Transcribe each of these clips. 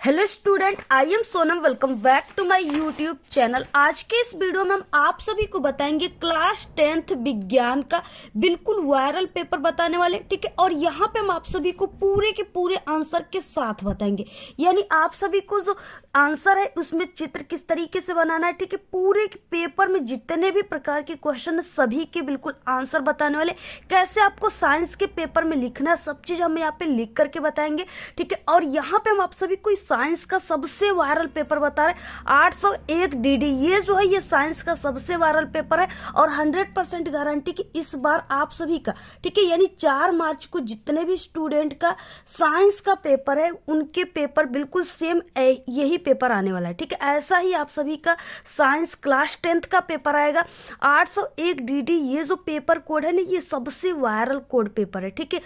Hello student, I am Sonam. Welcome back to my YouTube channel. आज के इस video में हम आप सभी को बताएंगे क्लास 10th विज्ञान का बिल्कुल वायरल पेपर बताने वाले, ठीक है। और यहाँ पे हम आप सभी को पूरे के पूरे आंसर के साथ बताएंगे, यानी आप सभी को जो आंसर है उसमें चित्र किस तरीके से बनाना है, ठीक है। पूरे पेपर में जितने भी प्रकार के क्वेश्चन सभी के बिल्कुल आंसर बताने वाले, कैसे आपको साइंस के पेपर में लिखना है, सब चीज हम यहाँ पे लिख करके बताएंगे, ठीक है। और यहाँ पे हम आप सभी को साइंस का सबसे वायरल पेपर बता रहे हैं 801 डीडी। ये जो है ये साइंस का सबसे वायरल पेपर है और 100% गारंटी कि इस बार आप सभी का, ठीक है, यानी 4 मार्च को जितने भी स्टूडेंट का साइंस का पेपर है उनके पेपर बिल्कुल सेम यही पेपर आने वाला है, ठीक है। ऐसा ही आप सभी का साइंस क्लास 10th का पेपर आएगा 801 डीडी। ये जो पेपर कोड है ना, ये सबसे वायरल कोड पेपर है, ठीक है।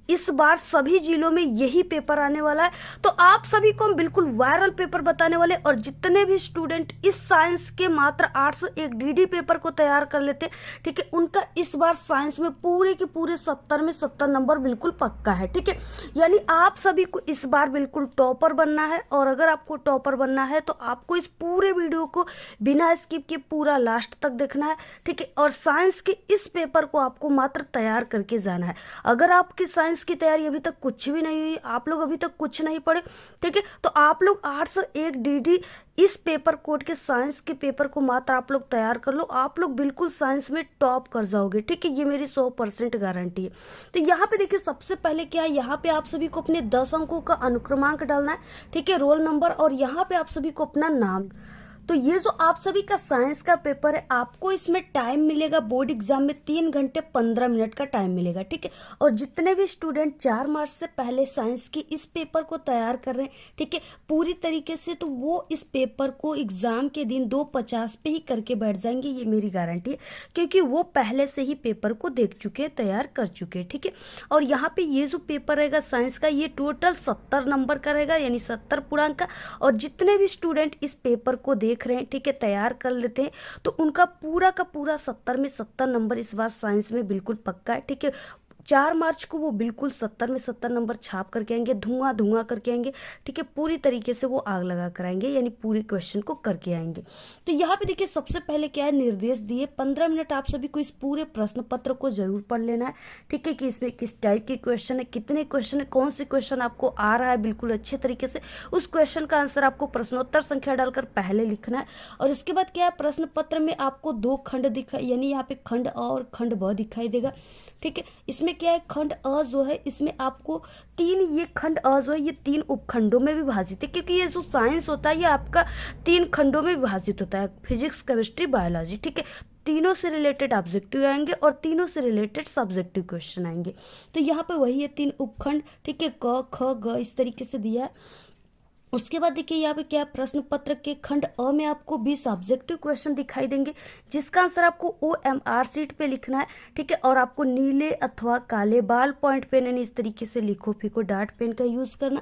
इस बार सभी जिलों में यही पेपर आने वाला है, तो आप सभी को हम बिल्कुल वायरल पेपर बताने वाले। और जितने भी स्टूडेंट इस साइंस के मात्र 801 डीडी पेपर को तैयार कर लेते हैं, ठीक है, उनका इस बार साइंस में पूरे के पूरे 70 में 70 नंबर बिल्कुल पक्का है, ठीक है। यानी आप सभी को इस बार बिल्कुल टॉपर बनना है। और अगर आपको टॉपर बनना है तो आपको इस पूरे वीडियो को बिना स्किप के पूरा लास्ट तक देखना है, ठीक है। और साइंस के इस पेपर को आपको मात्र तैयार करके जाना है। अगर आपकी साइंस की तैयारी अभी तक कुछ भी नहीं हुई, आप लोग अभी तक कुछ नहीं पढ़े, ठीक है, तो आप लोग 801 डीडी इस पेपर कोड के साइंस के पेपर को मात्र आप लोग तैयार कर लो, आप लोग बिल्कुल साइंस में टॉप कर जाओगे, ठीक है। ये मेरी 100% गारंटी है। तो यहाँ पे देखिए, सबसे पहले क्या है, यहाँ पे आप सभी को अपने 10 अंकों का अनुक्रमांक डालना है, ठीक है, रोल नंबर, और यहाँ पे आप सभी को अपना नाम। तो ये जो आप सभी का साइंस का पेपर है, आपको इसमें टाइम मिलेगा बोर्ड एग्जाम में 3 घंटे 15 मिनट का टाइम मिलेगा, ठीक है। और जितने भी स्टूडेंट 4 मार्च से पहले साइंस की इस पेपर को तैयार कर रहे हैं, ठीक है, पूरी तरीके से, तो वो इस पेपर को एग्जाम के दिन 2:50 पे ही करके बैठ जाएंगे, ये मेरी गारंटी है, क्योंकि वो पहले से ही पेपर को देख चुके हैं, तैयार कर चुके हैं, ठीक है। और यहाँ पे ये जो पेपर रहेगा साइंस का, ये टोटल 70 नंबर का रहेगा, यानी 70 पूर्णांक का। और जितने भी स्टूडेंट इस पेपर को देख रहे हैं, ठीक है, तैयार कर लेते हैं, तो उनका पूरा का पूरा 70 में 70 नंबर इस बार साइंस में बिल्कुल पक्का है, ठीक है। 4 मार्च को वो बिल्कुल 70 में 70 नंबर छाप करके आएंगे, धुआं धुआं करके आएंगे, ठीक है। पूरी तरीके से वो आग लगा कर आएंगे, यानी पूरे क्वेश्चन को करके आएंगे। तो यहाँ पे देखिए, सबसे पहले क्या है, निर्देश दिए 15 मिनट आप सभी को इस पूरे प्रश्न पत्र को जरूर पढ़ लेना है, ठीक है, कि इसमें किस टाइप के क्वेश्चन है, कितने क्वेश्चन है, कौन से क्वेश्चन आपको आ रहा है बिल्कुल अच्छे तरीके से। उस क्वेश्चन का आंसर आपको प्रश्नोत्तर संख्या डालकर पहले लिखना है। और इसके बाद क्या है, प्रश्न पत्र में आपको 2 खंड दिखाई, यानी यहाँ पे खंड अ और खंड ब दिखाई देगा, ठीक है। इसमें क्या है, खंड अ जो है, इसमें आपको 3, ये खंड अ जो है ये 3 उपखंडों में विभाजित है, क्योंकि ये जो साइंस होता है ये आपका 3 खंडों में विभाजित होता है, फिजिक्स, केमिस्ट्री, बायोलॉजी, ठीक है। तीनों से रिलेटेड ऑब्जेक्टिव आएंगे और तीनों से रिलेटेड सब्जेक्टिव क्वेश्चन आएंगे। तो यहाँ पे वही है 3 उपखंड, ठीक है, क ख ग इस तरीके से दिया है। उसके बाद देखिए, यहाँ पे क्या, प्रश्न पत्र के खंड अ में आपको 20 ऑब्जेक्टिव क्वेश्चन दिखाई देंगे, जिसका आंसर आपको OMR शीट पे लिखना है, ठीक है। और आपको नीले अथवा काले बाल पॉइंट पेन, यानी इस तरीके से लिखो फीको डार्ट पेन का यूज करना।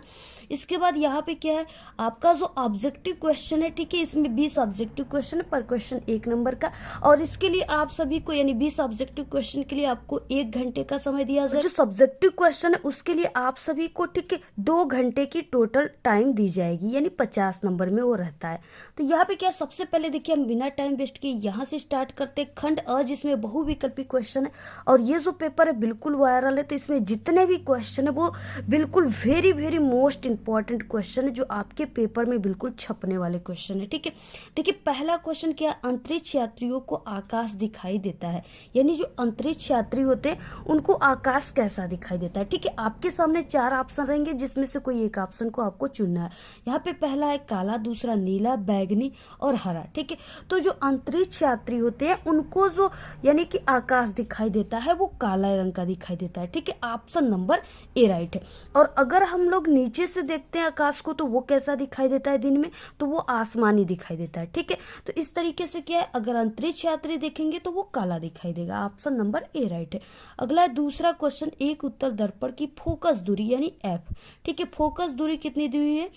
इसके बाद यहाँ पे क्या है, आपका जो ऑब्जेक्टिव क्वेश्चन है, ठीक है, इसमें 20 ऑब्जेक्टिव क्वेश्चन है, पर क्वेश्चन 1 नंबर का। और इसके लिए आप सभी को, यानी 20 ऑब्जेक्टिव क्वेश्चन के लिए आपको 1 घंटे का समय दिया जाए। जो सब्जेक्टिव क्वेश्चन है उसके लिए आप सभी को, ठीक है, 2 घंटे की टोटल टाइम दी जाएगी, यानी 50 नंबर में वो रहता है। तो यहाँ पे क्या, सबसे पहले देखिए, हम बिना टाइम वेस्ट किए यहाँ से स्टार्ट करते हैं, खंड अ, जिसमें बहुविकल्पी क्वेश्चन है। और ये जो पेपर है बिल्कुल वायरल है, तो इसमें जितने भी क्वेश्चन है वो बिल्कुल very very most important question है, जो आपके पेपर में बिल्कुल छपने वाले क्वेश्चन है, ठीक है। देखिए, पहला क्वेश्चन क्या, अंतरिक्ष यात्रियों को आकाश दिखाई देता है, यानी जो अंतरिक्ष यात्री होते हैं उनको आकाश कैसा दिखाई देता है, ठीक है। आपके सामने 4 ऑप्शन रहेंगे, जिसमें से कोई एक ऑप्शन को आपको चुनना है। यहाँ पे पहला है काला, दूसरा नीला, बैगनी और हरा, ठीक है। तो जो अंतरिक्ष यात्री होते हैं उनको जो, यानी कि आकाश दिखाई देता है, वो काला रंग का दिखाई देता है, ठीक है। ऑप्शन नंबर ए राइट है। और अगर हम लोग नीचे से देखते हैं आकाश को, तो वो कैसा दिखाई देता है दिन में, तो वो आसमानी दिखाई देता है, ठीक है। तो इस तरीके से क्या है, अगर अंतरिक्ष यात्री देखेंगे तो वो काला दिखाई देगा, ऑप्शन नंबर ए राइट है। अगला है दूसरा क्वेश्चन, एक उत्तल दर्पण की फोकस दूरी यानी एफ, ठीक है। फोकस दूरी कितनी दी हुई है,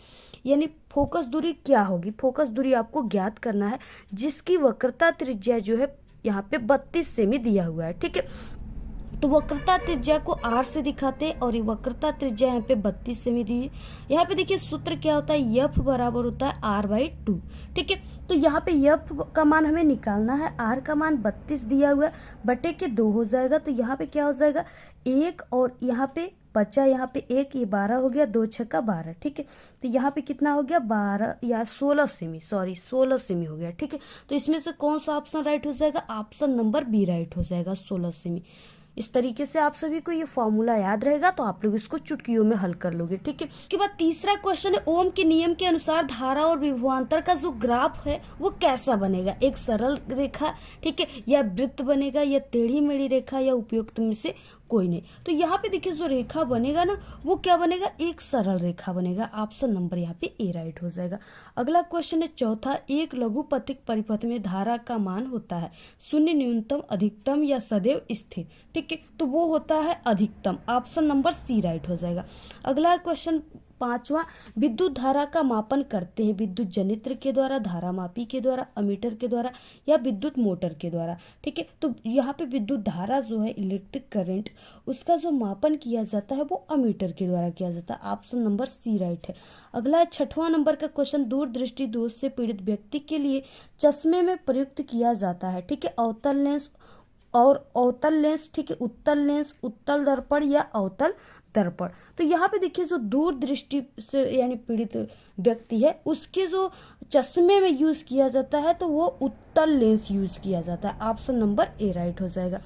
यानी फोकस दूरी क्या होगी, फोकस दूरी आपको ज्ञात करना है, जिसकी वक्रता त्रिज्या जो है यहाँ पे 32 सेमी दिया हुआ है, ठीक है। तो वक्रता त्रिज्या को r से दिखाते हैं और ये वक्रता त्रिज्या यहाँ पे 32 सेमी दी है। यहाँ पे देखिए सूत्र क्या होता है, f बराबर होता है r/2। ठीक है, तो यहाँ पे f का मान हमें निकालना है, r का मान 32 दिया हुआ है, बटे के 2 हो जाएगा। तो यहाँ पे क्या हो जाएगा 1 और यहाँ पे बचा यहाँ पे 1, ये 12 हो गया, 2 छक्का 12। ठीक है, तो यहाँ पे कितना हो गया 12 या 16 सेमी, सॉरी 16 सेमी हो गया। ठीक है, तो इसमें से कौन सा ऑप्शन राइट हो जाएगा, ऑप्शन नंबर बी राइट हो जाएगा, 16 सेमी। इस तरीके से आप सभी को ये फॉर्मूला याद रहेगा तो आप लोग इसको चुटकियों में हल कर लोगे। ठीक है, उसके बाद तीसरा क्वेश्चन है, ओम के नियम के अनुसार धारा और विभवांतर का जो ग्राफ है वो कैसा बनेगा, एक सरल रेखा, ठीक है, या वृत्त बनेगा, या टेढ़ी मेढ़ी रेखा, या उपयुक्त में से कोई नहीं। तो यहाँ पे देखिए जो रेखा बनेगा ना वो क्या बनेगा, एक सरल रेखा बनेगा। ऑप्शन नंबर यहाँ पे ए राइट हो जाएगा। अगला क्वेश्चन है चौथा, एक लघुपथिक परिपथ में धारा का मान होता है शून्य, न्यूनतम, अधिकतम या सदैव स्थिर। ठीक है, तो वो होता है अधिकतम। ऑप्शन नंबर सी राइट हो जाएगा। अगला क्वेश्चन पांचवा, विद्युत धारा का मापन करते हैं विद्युत जनित्र के द्वारा, धारा मापी के द्वारा, अमीटर के द्वारा या विद्युत मोटर के द्वारा। ठीक है, तो यहाँ पे विद्युत धारा जो है इलेक्ट्रिक करंट, उसका जो मापन किया जाता है वो अमीटर के द्वारा किया जाता है। ऑप्शन नंबर सी राइट है। अगला है छठवां नंबर का क्वेश्चन, दूरदृष्टि दोष से पीड़ित व्यक्ति के लिए चश्मे में प्रयुक्त किया जाता है। ठीक है, अवतल लेंस और अवतल लेंस, ठीक है, उत्तल लेंस, उत्तल दर्पण या अवतल दर्पण। तो यहाँ पे देखिए जो दूर दृष्टि से यानी पीड़ित व्यक्ति है उसके जो चश्मे में यूज किया जाता है तो वो उत्तल लेंस यूज किया जाता है। ऑप्शन नंबर ए राइट हो जाएगा।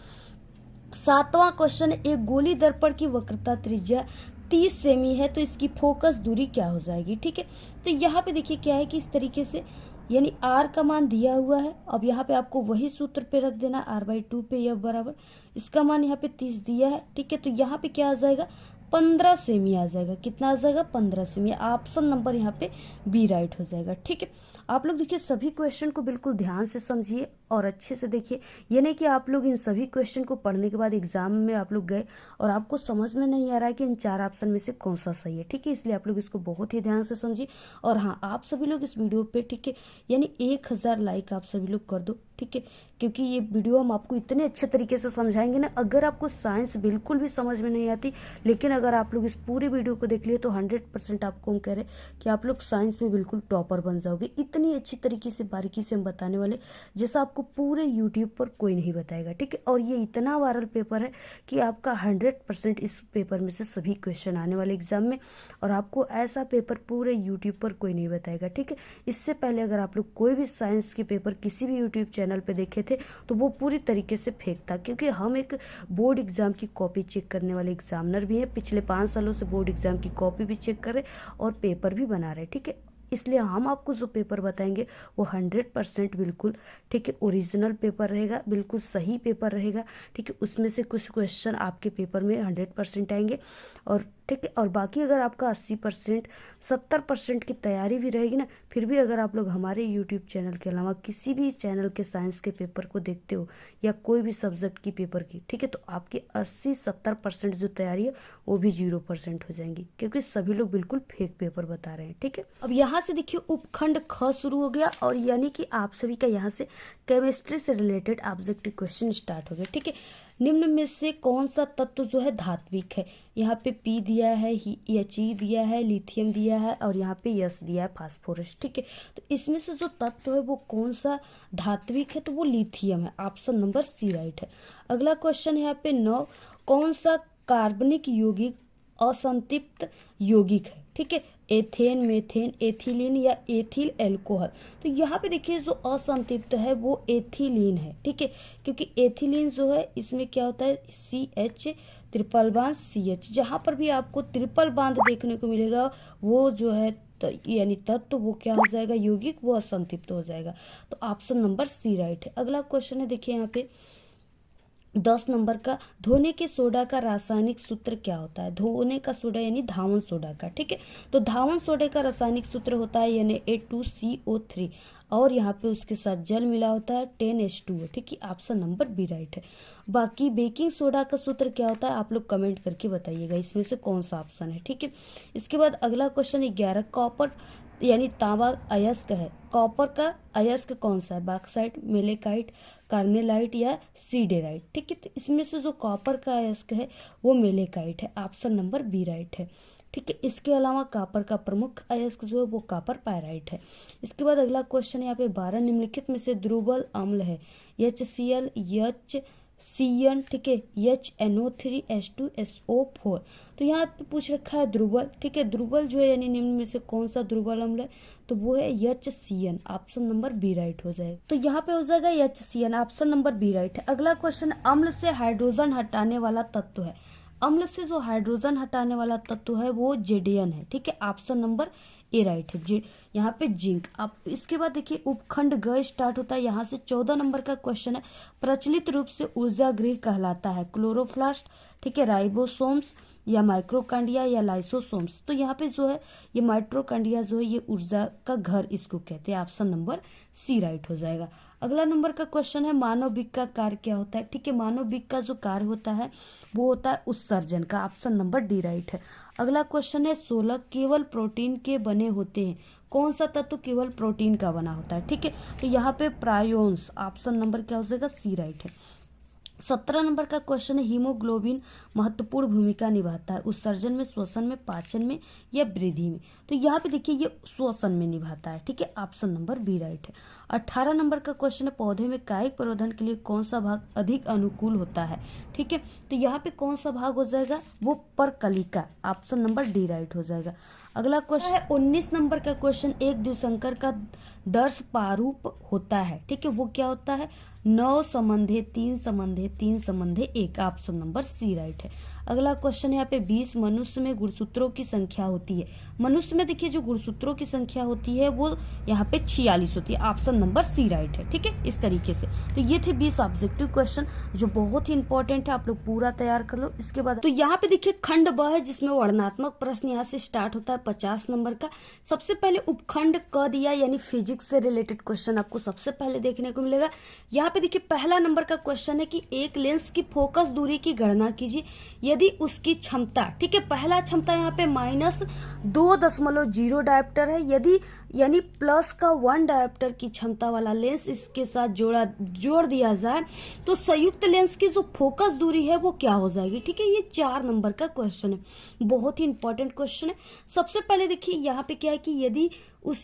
सातवां क्वेश्चन, एक गोली दर्पण की वक्रता त्रिज्या 30 सेमी है तो इसकी फोकस दूरी क्या हो जाएगी। ठीक है, तो यहाँ पे देखिए क्या है कि इस तरीके से यानी r का मान दिया हुआ है। अब यहाँ पे आपको वही सूत्र पे रख देना, r/2 पे f बराबर, इसका मान यहाँ पे 30 दिया है। ठीक है, तो यहाँ पे क्या आ जाएगा 15 सेमी आ जाएगा। कितना आ जाएगा 15 सेमी। ऑप्शन नंबर यहाँ पे बी राइट हो जाएगा। ठीक है, आप लोग देखिए सभी क्वेश्चन को बिल्कुल ध्यान से समझिए और अच्छे से देखिए। ये नहीं कि आप लोग इन सभी क्वेश्चन को पढ़ने के बाद एग्जाम में आप लोग गए और आपको समझ में नहीं आ रहा है कि इन 4 ऑप्शन में से कौन सा सही है। ठीक है, इसलिए आप लोग इसको बहुत ही ध्यान से समझिए। और हाँ, आप सभी लोग इस वीडियो पे, ठीक है, यानी 1000 लाइक आप सभी लोग कर दो। ठीक है, क्योंकि ये वीडियो हम आपको इतने अच्छे तरीके से समझाएंगे ना, अगर आपको साइंस बिल्कुल भी समझ में नहीं आती, लेकिन अगर आप लोग इस पूरी वीडियो को देख लिए तो 100% आपको हम कह रहे हैं कि आप लोग साइंस में बिल्कुल टॉपर बन जाओगे। इतनी अच्छी तरीके से बारीकी से हम बताने वाले जैसा आपको पूरे यूट्यूब पर कोई नहीं बताएगा। ठीक है, और ये इतना वायरल पेपर है कि आपका 100% इस पेपर में से सभी क्वेश्चन आने वाले एग्जाम में, और आपको ऐसा पेपर पूरे यूट्यूब पर कोई नहीं बताएगा। ठीक है, इससे पहले अगर आप लोग कोई भी साइंस के पेपर किसी भी यूट्यूब चैनल पे देखे थे तो वो पूरी तरीके से फेक था, क्योंकि हम एक बोर्ड एग्जाम की कॉपी चेक करने वाले एग्जामिनर भी हैं। पिछले 5 सालों से बोर्ड एग्जाम की कॉपी भी चेक कर रहे और पेपर भी बना रहे। ठीक है, इसलिए हम आपको जो पेपर बताएंगे वो 100% बिल्कुल, ठीक है, ओरिजिनल पेपर रहेगा, बिल्कुल सही पेपर रहेगा। ठीक है, उसमें से कुछ क्वेश्चन आपके पेपर में 100% आएंगे और ठीक है, और बाकी अगर आपका 80% 70% की तैयारी भी रहेगी ना, फिर भी अगर आप लोग हमारे यूट्यूब चैनल के अलावा किसी भी चैनल के साइंस के पेपर को देखते हो या कोई भी सब्जेक्ट की पेपर की, ठीक है, तो आपकी 80-70% जो तैयारी है वो भी 0% हो जाएंगी, क्योंकि सभी लोग बिल्कुल फेक पेपर बता रहे हैं। ठीक है, अब यहाँ से देखिए उपखंड ख शुरू हो गया और यानी कि आप सभी का यहाँ से केमिस्ट्री से रिलेटेड ऑब्जेक्टिव क्वेश्चन स्टार्ट हो गया। ठीक है, निम्न में से कौन सा तत्व जो है धात्विक है। यहाँ पे P दिया है, He दिया है, लिथियम दिया है और यहाँ पे S दिया है, फास्फोरस। ठीक है, तो इसमें से जो तत्व है वो कौन सा धात्विक है, तो वो लिथियम है। ऑप्शन नंबर सी राइट है। अगला क्वेश्चन है यहाँ पे 9, कौन सा कार्बनिक यौगिक असंतृप्त यौगिक है। ठीक है, एथेन, मेथेन, एथिलीन या एथिल एल्कोहल। तो यहाँ पे देखिए जो असंतृप्त है वो एथिलीन है। ठीक है, क्योंकि एथिलीन जो है इसमें क्या होता है CH ट्रिपल बांध CH, जहाँ पर भी आपको ट्रिपल बांध देखने को मिलेगा वो जो है यानी तत्व वो क्या हो जाएगा, यौगिक, वो असंतृप्त हो जाएगा। तो ऑप्शन नंबर सी राइट है। अगला क्वेश्चन है देखिए यहाँ पे 10 नंबर का, धोने के सोडा का रासायनिक सूत्र क्या होता है। धोने का सोडा यानी धावन सोडा का। ठीक है, तो धावन सोडा का रासायनिक सूत्र होता है यानी Na2CO3 और यहाँ पे उसके साथ जल मिला होता है 10H2O। ठीक है, ऑप्शन नंबर बी राइट है। बाकी बेकिंग सोडा का सूत्र क्या होता है आप लोग कमेंट करके बताइएगा इसमें से कौन सा ऑप्शन है। ठीक है, इसके बाद अगला क्वेश्चन 11, कॉपर यानी तांबा अयस्क है। कॉपर का अयस्क कौन सा है? बॉक्साइट, मेलेकाइट, कार्नेलाइट या सीडेराइट। ठीक है, तो इसमें से जो कॉपर का अयस्क है वो मेलेकाइट है। ऑप्शन नंबर बी राइट है। ठीक है, इसके अलावा कॉपर का प्रमुख अयस्क जो है वो कॉपर पायराइट है। इसके बाद अगला क्वेश्चन यहाँ पे 12 निम्नलिखित में से दुर्बल अम्ल है। HCl, HCN, ठीक है, HNO3, H2SO4। तो यहाँ पे पूछ रखा है दुर्बल। ठीक है, दुर्बल जो है यानी निम्न में से कौन सा दुर्बल अम्ल है? तो वो है HCN। Option number b right हो जाएगा। तो यहाँ पे हो जाएगा HCN, option number b right है। अगला क्वेश्चन, अम्ल से हाइड्रोजन हटाने वाला तत्व है। अम्ल से जो हाइड्रोजन हटाने वाला तत्व है वो जेडियन है। ठीक है, ऑप्शन नंबर ए राइट है। यहाँ पे जिंक। आप इसके बाद देखिए उपखंड ग स्टार्ट होता है, यहाँ से 14 नंबर का क्वेश्चन है। प्रचलित रूप से ऊर्जा गृह कहलाता है क्लोरोप्लास्ट, ठीक है, राइबोसोम्स या माइक्रोकांडिया या लाइसोसोम्स। तो यहाँ पे जो है ये माइक्रोकांडिया जो है ये ऊर्जा का घर इसको कहते हैं। ऑप्शन नंबर सी राइट हो जाएगा। अगला नंबर का क्वेश्चन है मानविक का कार्य क्या होता है? ठीक है, मानविक का जो कार्य होता है वो होता है उत्सर्जन का। ऑप्शन नंबर डी राइट है। अगला क्वेश्चन है 16 केवल प्रोटीन के बने होते हैं। कौन सा तत्व केवल प्रोटीन का बना होता है? ठीक है, तो यहाँ पे प्रायोन्स। ऑप्शन नंबर क्या हो जाएगा? सी राइट है। 17 नंबर का क्वेश्चन है हीमोग्लोबिन महत्वपूर्ण भूमिका निभाता है उत्सर्जन में, श्वसन में, पाचन में या वृद्धि में। तो यहाँ पे देखिए ये श्वसन में निभाता है। ठीक है, ऑप्शन नंबर बी राइट है। 18 नंबर का क्वेश्चन है पौधे में कायिक प्रवर्धन के लिए कौन सा भाग अधिक अनुकूल होता है? ठीक है, तो यहाँ पे कौन सा भाग हो जाएगा? वो परकलिका। ऑप्शन नंबर डी राइट हो जाएगा। अगला क्वेश्चन है 19 नंबर का क्वेश्चन, एक द्विसंकर का दर्श प्रारूप होता है। ठीक है, वो क्या होता है? 9 संबंधे 3 संबंधे 3 संबंधे 1। ऑप्शन नंबर सी राइट है। अगला क्वेश्चन यहाँ पे 20 मनुष्य में गुणसूत्रों की संख्या होती है। मनुष्य में देखिए जो गुणसूत्रों की संख्या होती है वो यहाँ पे 46 होती है। ऑप्शन नंबर सी राइट है। ठीक है, इस तरीके से तो ये थे 20 ऑब्जेक्टिव क्वेश्चन जो बहुत ही इंपॉर्टेंट है, आप लोग पूरा तैयार कर लो। इसके बाद तो यहाँ पे देखिए खंड ब है जिसमें वर्णनात्मक प्रश्न यहाँ से स्टार्ट होता है 50 नंबर का। सबसे पहले उपखंड क दिया यानी फिजिक्स से रिलेटेड क्वेश्चन आपको सबसे पहले देखने को मिलेगा। यहाँ पे देखिए पहला नंबर का क्वेश्चन है कि एक लेंस की फोकस दूरी की गणना कीजिए यदि उसकी क्षमता, ठीक है, पहला क्षमता यहाँ पे -2.0 डायोप्टर है, यदि यानी प्लस का 1 डायोप्टर की क्षमता वाला लेंस इसके साथ जोड़ दिया जाए तो संयुक्त लेंस की जो फोकस दूरी है वो क्या हो जाएगी? ठीक है, ये 4 नंबर का क्वेश्चन है, बहुत ही इंपॉर्टेंट क्वेश्चन है। सबसे पहले देखिए यहाँ पे क्या है कि यदि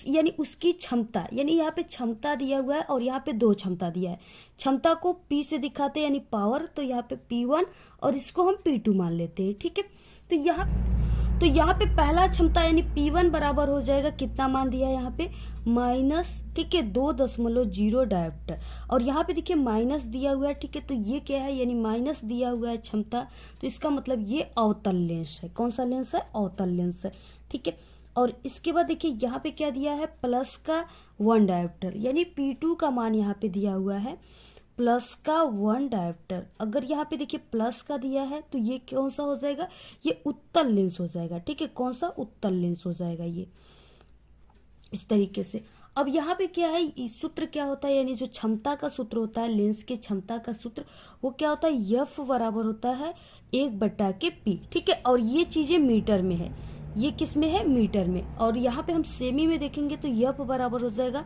यानी उसकी क्षमता, यानी यहाँ पे क्षमता दिया हुआ है और यहाँ पे 2 क्षमता दिया है। क्षमता को P से दिखाते हैं यानी पावर, तो यहाँ पे P1 और इसको हम P2 मान लेते हैं। ठीक है, तो यहाँ पे पहला क्षमता यानी P1 बराबर हो जाएगा, कितना मान दिया है यहाँ पे माइनस, ठीक है, 2.0 डायोप्टर, और यहाँ पे देखिए माइनस दिया हुआ है। ठीक है, तो ये क्या है यानी माइनस दिया हुआ है क्षमता, तो इसका मतलब ये अवतल लेंस है। कौन सा लेंस है? अवतल लेंस है। ठीक है, और इसके बाद देखिए यहाँ पे क्या दिया है? प्लस का 1 डायोप्टर, यानी P2 का मान यहाँ पे दिया हुआ है प्लस का 1 डायोप्टर। अगर यहाँ पे देखिए प्लस का दिया है तो ये कौन सा हो जाएगा? ये उत्तल लेंस हो जाएगा। ठीक है, कौन सा? उत्तल लेंस हो जाएगा ये, इस तरीके से। अब यहाँ पे क्या है, इस सूत्र क्या होता है, यानी जो क्षमता का सूत्र होता है, लेंस की क्षमता का सूत्र, वो क्या होता है? F बराबर होता है 1/P। ठीक है, और ये चीजें मीटर में है, ये किस में है? मीटर में। और यहाँ पे हम सेमी में देखेंगे तो F बराबर हो जाएगा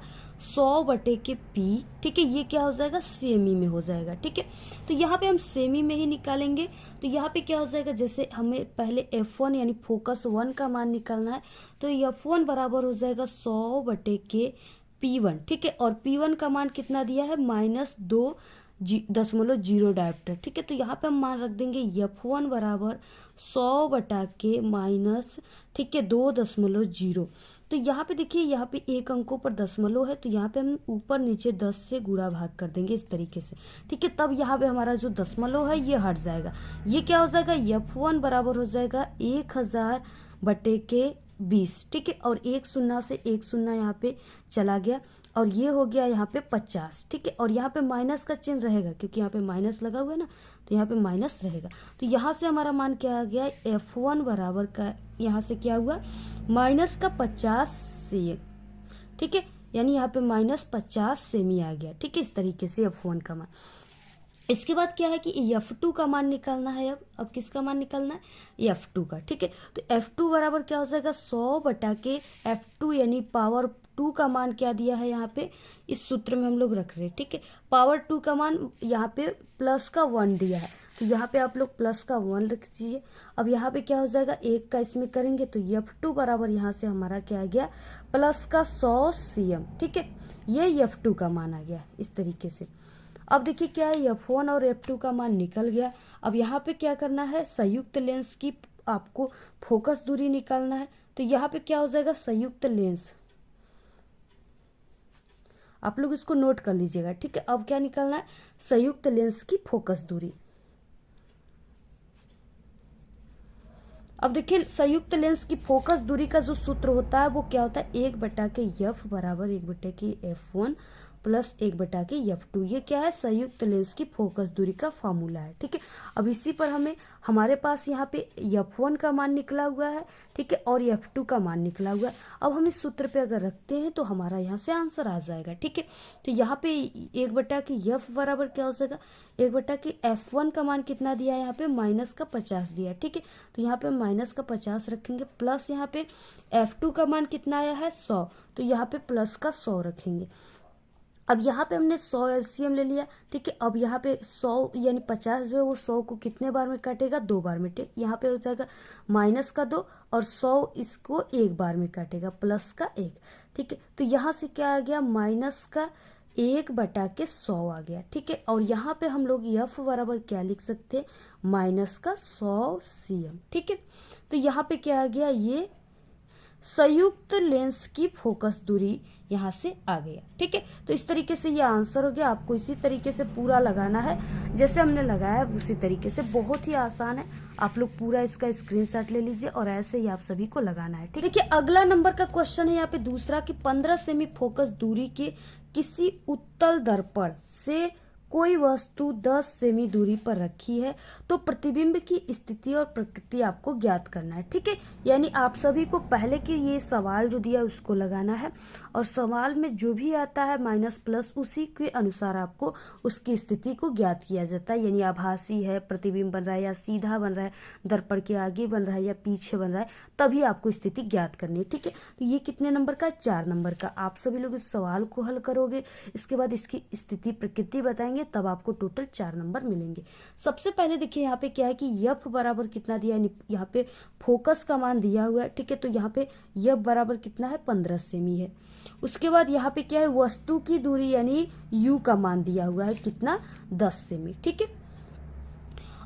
100/P। ठीक है, ये क्या हो जाएगा? सेमी में हो जाएगा। ठीक है, तो यहाँ पे हम सेमी में ही निकालेंगे, तो यहाँ पे क्या हो जाएगा? जैसे हमें पहले F1 यानी फोकस 1 का मान निकालना है, तो F1 बराबर हो जाएगा 100/P1। ठीक है, और P1 का मान कितना दिया है? -2.0 डायोप्टर। ठीक है, तो यहाँ पे हम मान रख देंगे F1 बराबर 100/K माइनस, ठीक है, 2.0। तो यहाँ पे देखिए यहाँ पे एक अंकों पर दशमलव है, तो यहाँ पे हम ऊपर नीचे 10 से गुणा भाग कर देंगे इस तरीके से। ठीक है, तब यहाँ पे हमारा जो दशमलव है ये हट जाएगा। ये क्या हो जाएगा? F1 बराबर हो जाएगा 1000/20। ठीक है, और 1 शून्य से 1 शून्य यहाँ पे चला गया, और ये हो गया यहाँ पे 50। ठीक है, और यहाँ पे माइनस का चिन्ह रहेगा क्योंकि यहाँ पे माइनस लगा हुआ है ना, तो यहाँ पे माइनस रहेगा। तो यहाँ से हमारा मान क्या आ गया? F1 बराबर का यहाँ से क्या हुआ? -50 से। ठीक है, यानी यहाँ पे -50 सेमी आ गया। ठीक है, इस तरीके से F1 का मान। इसके बाद क्या है कि F2 का मान निकालना है। अब किसका मान निकालना है? F2 का। ठीक है, तो F2 बराबर क्या हो जाएगा? 100 बटा के F2 यानी पावर 2 का मान क्या दिया है यहाँ पे, इस सूत्र में हम लोग रख रहे हैं। ठीक है, पावर 2 का मान यहाँ पे प्लस का 1 दिया है, तो यहाँ पे आप लोग प्लस का 1 रख दीजिए। अब यहाँ पे क्या हो जाएगा, 1 का इसमें करेंगे तो F2 बराबर यहाँ से हमारा क्या आ गया, प्लस का 100 cm। ठीक है, ये F2 का मान आ गया इस तरीके से। अब देखिए क्या है, F1 और F2 का मान निकल गया। अब यहाँ पे क्या करना है, संयुक्त लेंस की आपको फोकस दूरी निकालना है। तो यहाँ पे क्या हो जाएगा, संयुक्त लेंस, आप लोग इसको नोट कर लीजिएगा। ठीक है, अब क्या निकालना है, संयुक्त लेंस की फोकस दूरी। अब देखिए संयुक्त लेंस की फोकस दूरी का जो सूत्र होता है वो क्या होता है, 1 बटा के F बराबर 1 बटा के F1 प्लस 1 बटा के F2। ये क्या है, संयुक्त लेंस की फोकस दूरी का फॉर्मूला है। ठीक है, अब इसी पर हमारे पास यहाँ पे F1 का मान निकला हुआ है। ठीक है, और F2 का मान निकला हुआ है। अब हम इस सूत्र पे अगर रखते हैं तो हमारा यहाँ से आंसर आ जाएगा। ठीक है, तो यहाँ पे 1 बटा के F बराबर क्या हो जाएगा, 1 बटा के F1 का मान कितना दिया है यहाँ पे, माइनस का 50 दिया है। ठीक है, तो यहाँ पे माइनस का 50 रखेंगे, प्लस यहाँ पे F2 का मान कितना आया है, 100, तो यहाँ पे प्लस का 100 रखेंगे। अब यहाँ पे हमने 100 LCM ले लिया। ठीक है, अब यहाँ पे 100 यानी 50 जो है वो 100 को कितने बार में काटेगा, 2 बार में। यहाँ पे हो जाएगा माइनस का 2 और 100 इसको 1 बार में काटेगा, प्लस का 1। ठीक है, तो यहाँ से क्या आ गया, माइनस का 1 बटा के 100 आ गया। ठीक है, और यहाँ पे हम लोग F बराबर क्या लिख सकते हैं, माइनस का 100 cm। ठीक है, तो यहाँ पे क्या आ गया, ये संयुक्त लेंस की फोकस दूरी यहाँ से आ गया। ठीक है, तो इस तरीके से ये आंसर हो गया। आपको इसी तरीके से पूरा लगाना है, जैसे हमने लगाया उसी तरीके से, बहुत ही आसान है। आप लोग पूरा इसका स्क्रीनशॉट ले लीजिए और ऐसे ही आप सभी को लगाना है। ठीक है, देखिए अगला नंबर का क्वेश्चन है यहाँ पे दूसरा कि 15 सेमी फोकस दूरी के किसी उत्तल दर्पण से कोई वस्तु 10 सेमी दूरी पर रखी है तो प्रतिबिंब की स्थिति और प्रकृति आपको ज्ञात करना है। ठीक है, यानी आप सभी को पहले के ये सवाल जो दिया उसको लगाना है और सवाल में जो भी आता है माइनस प्लस उसी के अनुसार आपको उसकी स्थिति को ज्ञात किया जाता है। यानी आभासी है, प्रतिबिंब बन रहा है या सीधा बन रहा है, दर्पण के आगे बन रहा है या पीछे बन रहा है, तभी आपको स्थिति ज्ञात करनी है। ठीक है, तो ये कितने नंबर का, 4 नंबर का। आप सभी लोग इस सवाल को हल करोगे, इसके बाद इसकी स्थिति प्रकृति बताएंगे, तब आपको टोटल 4 नंबर मिलेंगे। सबसे पहले देखिए यहाँ पे क्या है कि F बराबर कितना दिया है, यहाँ पे फोकस का मान दिया हुआ है। ठीक है, तो यहाँ पे F बराबर कितना है, 15 सेमी है। उसके बाद यहाँ पे क्या है, वस्तु की दूरी यानी U का मान दिया हुआ है कितना, 10 सेमी। ठीक है,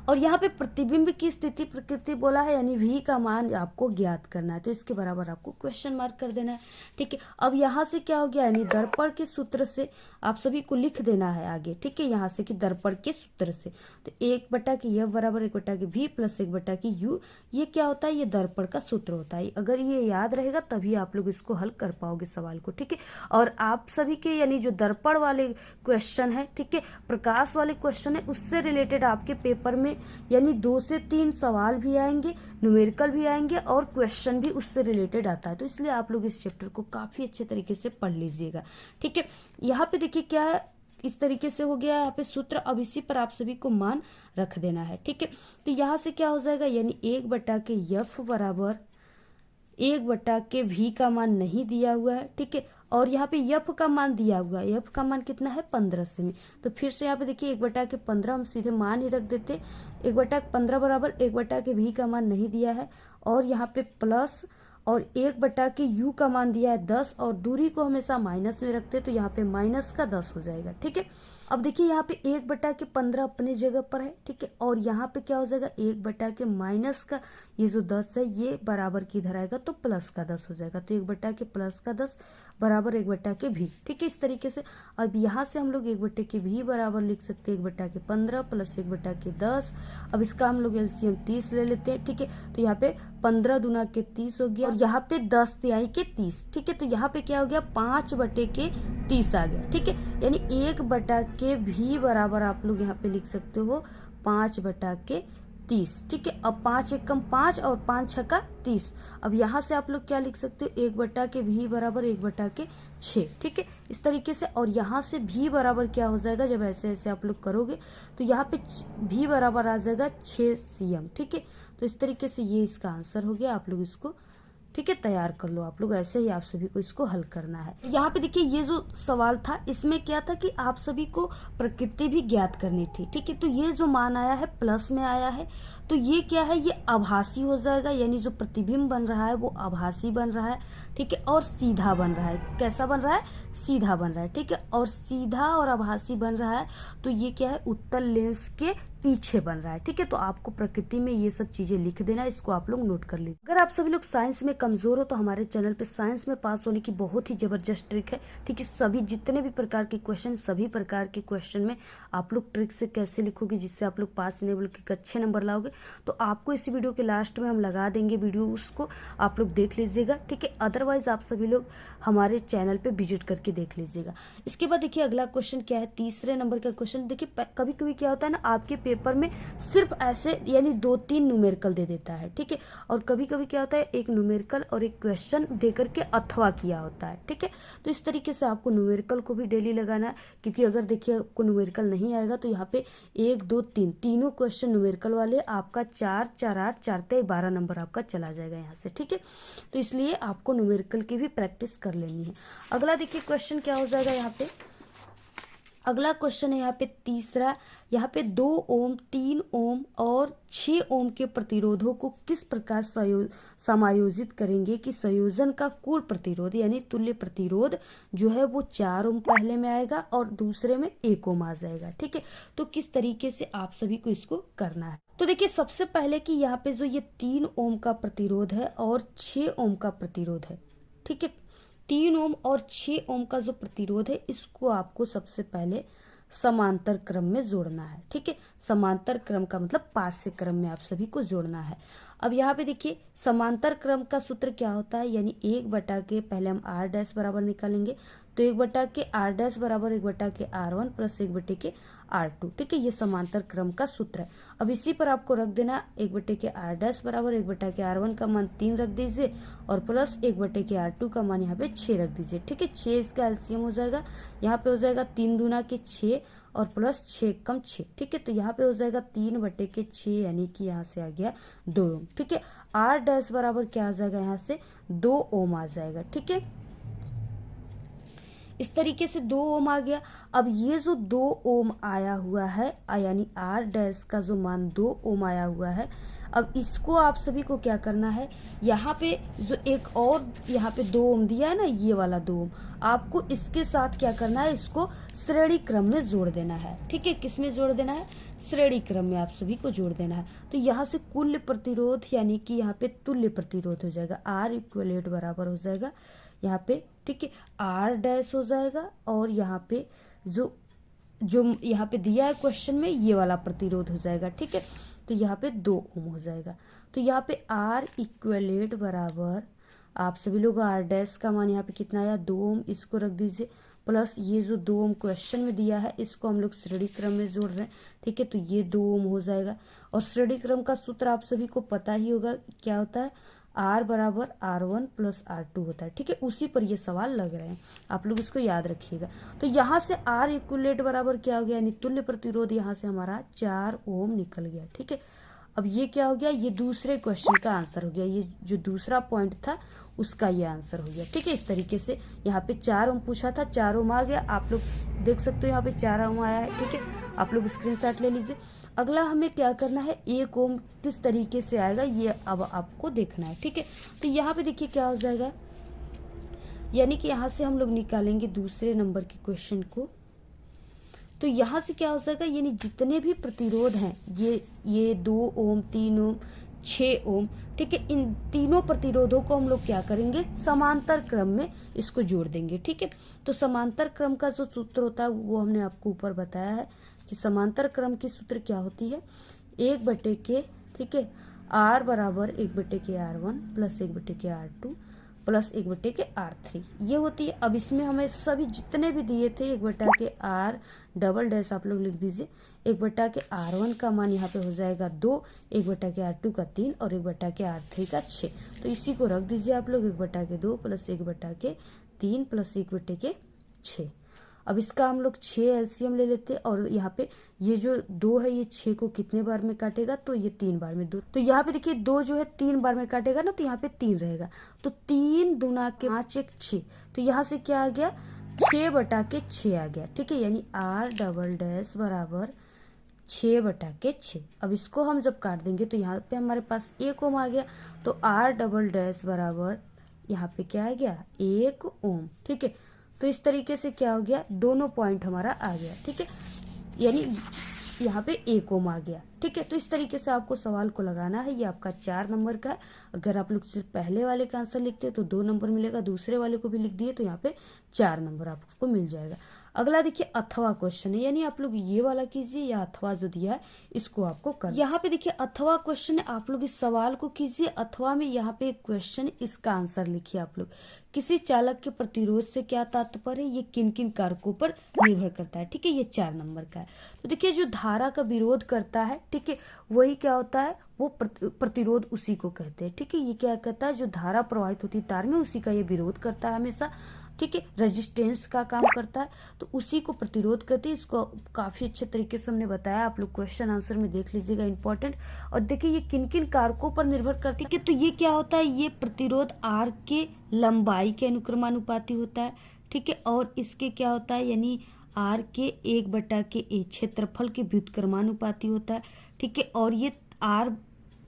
और यहाँ पे प्रतिबिंब की स्थिति प्रकृति बोला है यानी V का मान आपको ज्ञात करना है, तो इसके बराबर आपको क्वेश्चन मार्क कर देना है। ठीक है, अब यहाँ से क्या हो गया, यानी दर्पण के सूत्र से आप सभी को लिख देना है आगे। ठीक है, यहाँ से कि दर्पण के सूत्र से, तो 1 बटा के F बराबर 1 बटा के V प्लस 1 बटा के U, ये क्या होता है, ये दर्पण का सूत्र होता है। अगर ये याद रहेगा तभी आप लोग इसको हल कर पाओगे सवाल को। ठीक है, और आप सभी के यानी जो दर्पण वाले क्वेश्चन है, ठीक है, प्रकाश वाले क्वेश्चन है, उससे रिलेटेड आपके पेपर में यानी 2 से 3 सवाल भी आएंगे, न्यूमेरिकल भी आएंगे और क्वेश्चन भी उससे रिलेटेड आता है। तो इसलिए आप लोग इस चैप्टर को काफी अच्छे तरीके से पढ़ लीजिएगा। ठीक है, यहाँ पे देखिए क्या है, इस तरीके से हो गया यहाँ पे सूत्र। अब इसी पर आप सभी को मान रख देना है। ठीक है, तो यहाँ से क्या हो जाएगा, यानी 1 बटा के F बराबर 1 बटा के V का मान नहीं दिया हुआ है। ठीक है, और यहाँ पे F का मान दिया हुआ है, F का मान कितना है, 15 सेमी। तो फिर से यहाँ पे देखिए 1 बटा के 15 हम सीधे मान ही रख देते, 1 बटा के 15 बराबर 1 बटा के V का मान नहीं दिया है और यहाँ पे प्लस और 1 बटा के U का मान दिया है 10 और दूरी को हमेशा माइनस में रखते, तो यहाँ पे माइनस का 10 हो जाएगा। ठीक है, अब देखिए यहाँ पे 1 बटा के 15 अपने जगह पर है। ठीक है, और यहाँ पे क्या हो जाएगा, 1 बटा के माइनस का ये जो 10 है ये बराबर की इधर आएगा तो प्लस का 10 हो जाएगा, तो 1 बटा के प्लस का 10 बराबर 1 बटा के V। ठीक है, इस तरीके से अब यहाँ से हम लोग 1 बटे के V बराबर लिख सकते हैं 1 बटा के 15 प्लस 1 बटा के 10। अब इसका हम लोग LCM 30 ले लेते हैं। ठीक है, तो यहाँ पे 15 दूना के 30 हो गया और यहाँ पे 10 तिहाई के 30। ठीक है, तो यहाँ पे क्या हो गया, 5 बटे के 30 आ गया। ठीक है, यानी 1 बटा के V बराबर आप लोग यहाँ पे लिख सकते हो 5 बटा के 30, ठीक है। अब 5 एकम 5 और 5 छक्का 30। अब यहाँ से आप लोग क्या लिख सकते हो, 1/v बराबर 1/6, ठीक है, इस तरीके से। और यहाँ से v बराबर क्या हो जाएगा, जब ऐसे ऐसे आप लोग करोगे तो यहाँ पे v बराबर आ जाएगा 6 cm, ठीक है। तो इस तरीके से ये इसका आंसर हो गया। आप लोग इसको, ठीक है, तैयार कर लो। आप लोग ऐसे ही आप सभी को इसको हल करना है। यहाँ पे देखिए ये जो सवाल था इसमें क्या था कि आप सभी को प्रकृति भी ज्ञात करनी थी, ठीक है। तो ये जो मान आया है प्लस में आया है, तो ये क्या है, ये आभासी हो जाएगा, यानी जो प्रतिबिंब बन रहा है वो आभासी बन रहा है, ठीक है। और सीधा बन रहा है, कैसा बन रहा है, सीधा बन रहा है, ठीक है। और सीधा और आभासी बन रहा है तो ये क्या है, उत्तल लेंस के पीछे बन रहा है, ठीक है। तो आपको प्रकृति में ये सब चीजें लिख देना, इसको आप लोग नोट कर लीजिए। अगर आप सभी लोग साइंस में कमजोर हो तो हमारे चैनल पे साइंस में पास होने की बहुत ही जबरदस्त ट्रिक है, ठीक है। सभी जितने भी प्रकार के क्वेश्चन, सभी प्रकार के क्वेश्चन में आप लोग ट्रिक से कैसे लिखोगे जिससे आप लोग पास इनेबल के अच्छे नंबर लाओगे, तो आपको इसी वीडियो के लास्ट में हम लगा देंगे वीडियो, उसको आप लोग देख लीजिएगा, ठीक है। अदरवाइज आप सभी लोग हमारे चैनल पे विजिट करके देख लीजिएगा। इसके बाद देखिए अगला क्वेश्चन क्या है, तीसरे नंबर का क्वेश्चन। देखिए कभी कभी क्या होता है ना, आपके पेपर में सिर्फ ऐसे यानी 2-3 न्यूमेरिकल दे देता है, ठीक है। और कभी कभी क्या होता है, एक न्यूमेरिकल और एक क्वेश्चन दे करके अथवा किया होता है, ठीक है। तो इस तरीके से आपको न्यूमेरिकल को भी डेली लगाना है, क्योंकि अगर देखिए आपको न्यूमेरिकल नहीं आएगा तो यहाँ पे 1, 2, 3 तीनों क्वेश्चन न्यूमेरिकल वाले, आपका 4, 4, 8, 4, 12 नंबर आपका चला जाएगा यहाँ से, ठीक है। तो इसलिए आपको न्यूमेरिकल की भी प्रैक्टिस कर लेनी है। अगला देखिए क्वेश्चन क्या हो जाएगा यहाँ पे, अगला क्वेश्चन है यहाँ पे तीसरा। यहाँ पे 2 ओम, 3 ओम और 6 ओम के प्रतिरोधों को किस प्रकार समायोजित करेंगे कि संयोजन का कुल प्रतिरोध यानी तुल्य प्रतिरोध जो है वो 4 ओम पहले में आएगा और दूसरे में 1 ओम आ जाएगा, ठीक है। तो किस तरीके से आप सभी को इसको करना है, तो देखिए सबसे पहले कि यहाँ पे जो ये 3 ओम का प्रतिरोध है और 6 ओम का प्रतिरोध है, ठीक है। 3 ओम और 6 ओम का जो प्रतिरोध है इसको आपको सबसे पहले समांतर क्रम में जोड़ना है, ठीक है। समांतर क्रम का मतलब पास क्रम में आप सभी को जोड़ना है। अब यहाँ पे देखिए समांतर क्रम का सूत्र क्या होता है, यानी 1/के पहले हम r डैश बराबर निकालेंगे, तो 1/के r डैश बराबर 1/के r1 प्लस 1/के r2, ठीक है। ये समांतर क्रम का सूत्र है। अब इसी पर आपको रख देना 1/के r डैश बराबर 1/के r1 का मान 3 रख दीजिए और प्लस 1/के r2 का मान यहाँ पे 6 रख दीजिए, ठीक है। 6 इसका एलसीएम हो जाएगा, यहाँ पे हो जाएगा 3 दूना के 6 और प्लस 6 कम 6, ठीक है। तो यहाँ पे हो जाएगा 3/के 6 यानी कि यहाँ से आ गया 2 ओम, ठीक है। r डैश बराबर क्या आ जाएगा, यहाँ से 2 ओम आ जाएगा, ठीक है। इस तरीके से 2 ओम आ गया। अब ये जो 2 ओम आया हुआ है यानी r डैश का जो मान 2 ओम आया हुआ है, अब इसको आप सभी को क्या करना है, यहाँ पे जो एक और यहाँ पे 2 ओम दिया है ना, ये वाला 2 ओम आपको इसके साथ क्या करना है, इसको श्रेणी क्रम में जोड़ देना है, ठीक है। किस में जोड़ देना है, श्रेणी क्रम में आप सभी को जोड़ देना है। तो यहाँ से कुल प्रतिरोध यानी कि यहाँ पे तुल्य प्रतिरोध हो जाएगा, R इक्वलेट बराबर हो जाएगा यहाँ पे, ठीक है। R डैश हो जाएगा और यहाँ पे जो यहाँ पे दिया है क्वेश्चन में ये वाला प्रतिरोध हो जाएगा, ठीक है। तो यहाँ पे 2 ओम हो जाएगा। तो यहाँ पे R इक्वलेट बराबर आप सभी लोग R डैश का मान यहाँ पे कितना आया, 2 ओम, इसको रख दीजिए प्लस ये जो 2 ओम क्वेश्चन में दिया है इसको हम लोग श्रेणी क्रम में जोड़ रहे हैं, ठीक है। तो ये 2 ओम हो जाएगा और श्रेणी क्रम का सूत्र आप सभी को पता ही होगा क्या होता है, R बराबर R1 प्लस R2 होता है, ठीक है। उसी पर ये सवाल लग रहे हैं, आप लोग इसको याद रखिएगा। तो यहाँ से R इक्वलेट बराबर क्या हो गया, यानी तुल्य प्रतिरोध यहाँ से हमारा 4 ओम निकल गया, ठीक है। अब ये क्या हो गया, ये दूसरे क्वेश्चन का आंसर हो गया, ये जो दूसरा पॉइंट था उसका ये आंसर हो गया, ठीक है। इस तरीके से यहाँ पे 4 ओम पूछा था, 4 ओम आ गया, आप लोग देख सकते हो यहाँ पे 4 ओम आया है, ठीक है। आप लोग स्क्रीनशॉट ले लीजिए। अगला हमें क्या करना है, 1 ओम किस तरीके से आएगा ये अब आपको देखना है, ठीक है। तो यहाँ पे देखिए क्या हो जाएगा, यानी कि यहाँ से हम लोग निकालेंगे दूसरे नंबर के क्वेश्चन को, तो यहाँ से क्या हो जाएगा, यानी जितने भी प्रतिरोध हैं ये 2 ओम, 3 ओम, 6 ओम, ठीक है। इन तीनों प्रतिरोधों को हम लोग क्या करेंगे, समांतर क्रम में इसको जोड़ देंगे, ठीक है। तो समांतर क्रम का जो सूत्र होता है वो हमने आपको ऊपर बताया है कि समांतर क्रम की सूत्र क्या होती है, 1/के, ठीक है, R बराबर 1/के R1 plus 1/के R2 plus 1/R3 ये होती है। अब इसमें हमें सभी जितने भी दिए थे 1/R डबल डैश आप लोग लिख दीजिए। 1/R1 का मान यहाँ पे हो जाएगा 2, 1/R2 का 3 और 1/R3 का 6। तो इसी को रख दीजिए आप लोग 1/2 प्लस 1/3 प्लस 1/6। अब इसका हम लोग 6 एलसीएम ले लेते हैं और यहाँ पे ये जो 2 है ये 6 को कितने बार में काटेगा, तो ये 3 बार में। 2 तो यहाँ पे देखिए 2 जो है 3 बार में काटेगा ना, तो यहाँ पे 3 रहेगा। तो 3 दूना के 5 1 6, तो यहाँ से क्या आ गया 6/6 आ गया। ठीक है, यानी R डबल डैश बराबर 6/6। अब इसको हम जब काट देंगे तो यहाँ पे हमारे पास 1 ओम आ गया। तो R डबल डैश बराबर यहाँ पे क्या आ गया 1 ओम। ठीक है, तो इस तरीके से क्या हो गया, दोनों पॉइंट हमारा आ गया। ठीक है, यानी यहाँ पे 1 ओम आ गया। ठीक है, तो इस तरीके से आपको सवाल को लगाना है। ये आपका 4 नंबर का है। अगर आप लोग सिर्फ पहले वाले का आंसर लिखते हैं तो 2 नंबर मिलेगा, दूसरे वाले को भी लिख दिए तो यहाँ पे 4 नंबर आपको मिल जाएगा। अगला देखिए अथवा क्वेश्चन है, यानी आप लोग ये वाला कीजिए या अथवा जो दिया है इसको आपको कर। यहाँ पे देखिए अथवा क्वेश्चन है, आप लोग इस सवाल को कीजिए। अथवा में यहाँ पे एक क्वेश्चन है, इसका आंसर लिखिए आप लोग। किसी चालक के प्रतिरोध से क्या तात्पर्य है, ये किन किन कारकों पर निर्भर करता है। ठीक है, ये 4 नंबर का है। तो देखिए जो धारा का विरोध करता है, ठीक है, वही क्या होता है, वो प्रतिरोध उसी को कहते हैं। ठीक है, ये क्या कहता है, जो धारा प्रवाहित होती है तार में उसी का ये विरोध करता है हमेशा। ठीक है, रेजिस्टेंस का काम करता है, तो उसी को प्रतिरोध कहते हैं। इसको काफी अच्छे तरीके से हमने बताया, आप लोग क्वेश्चन आंसर में देख लीजिएगा, इंपॉर्टेंट। और देखिए ये किन किन कारकों पर निर्भर करती है। तो ये क्या होता है, ये प्रतिरोध आर के लंबाई के अनुक्रमानुपाती होता है। ठीक है, और इसके क्या होता है, यानी आर के 1/A क्षेत्रफल के व्युत्क्रमानुपाती होता है। ठीक है, और ये आर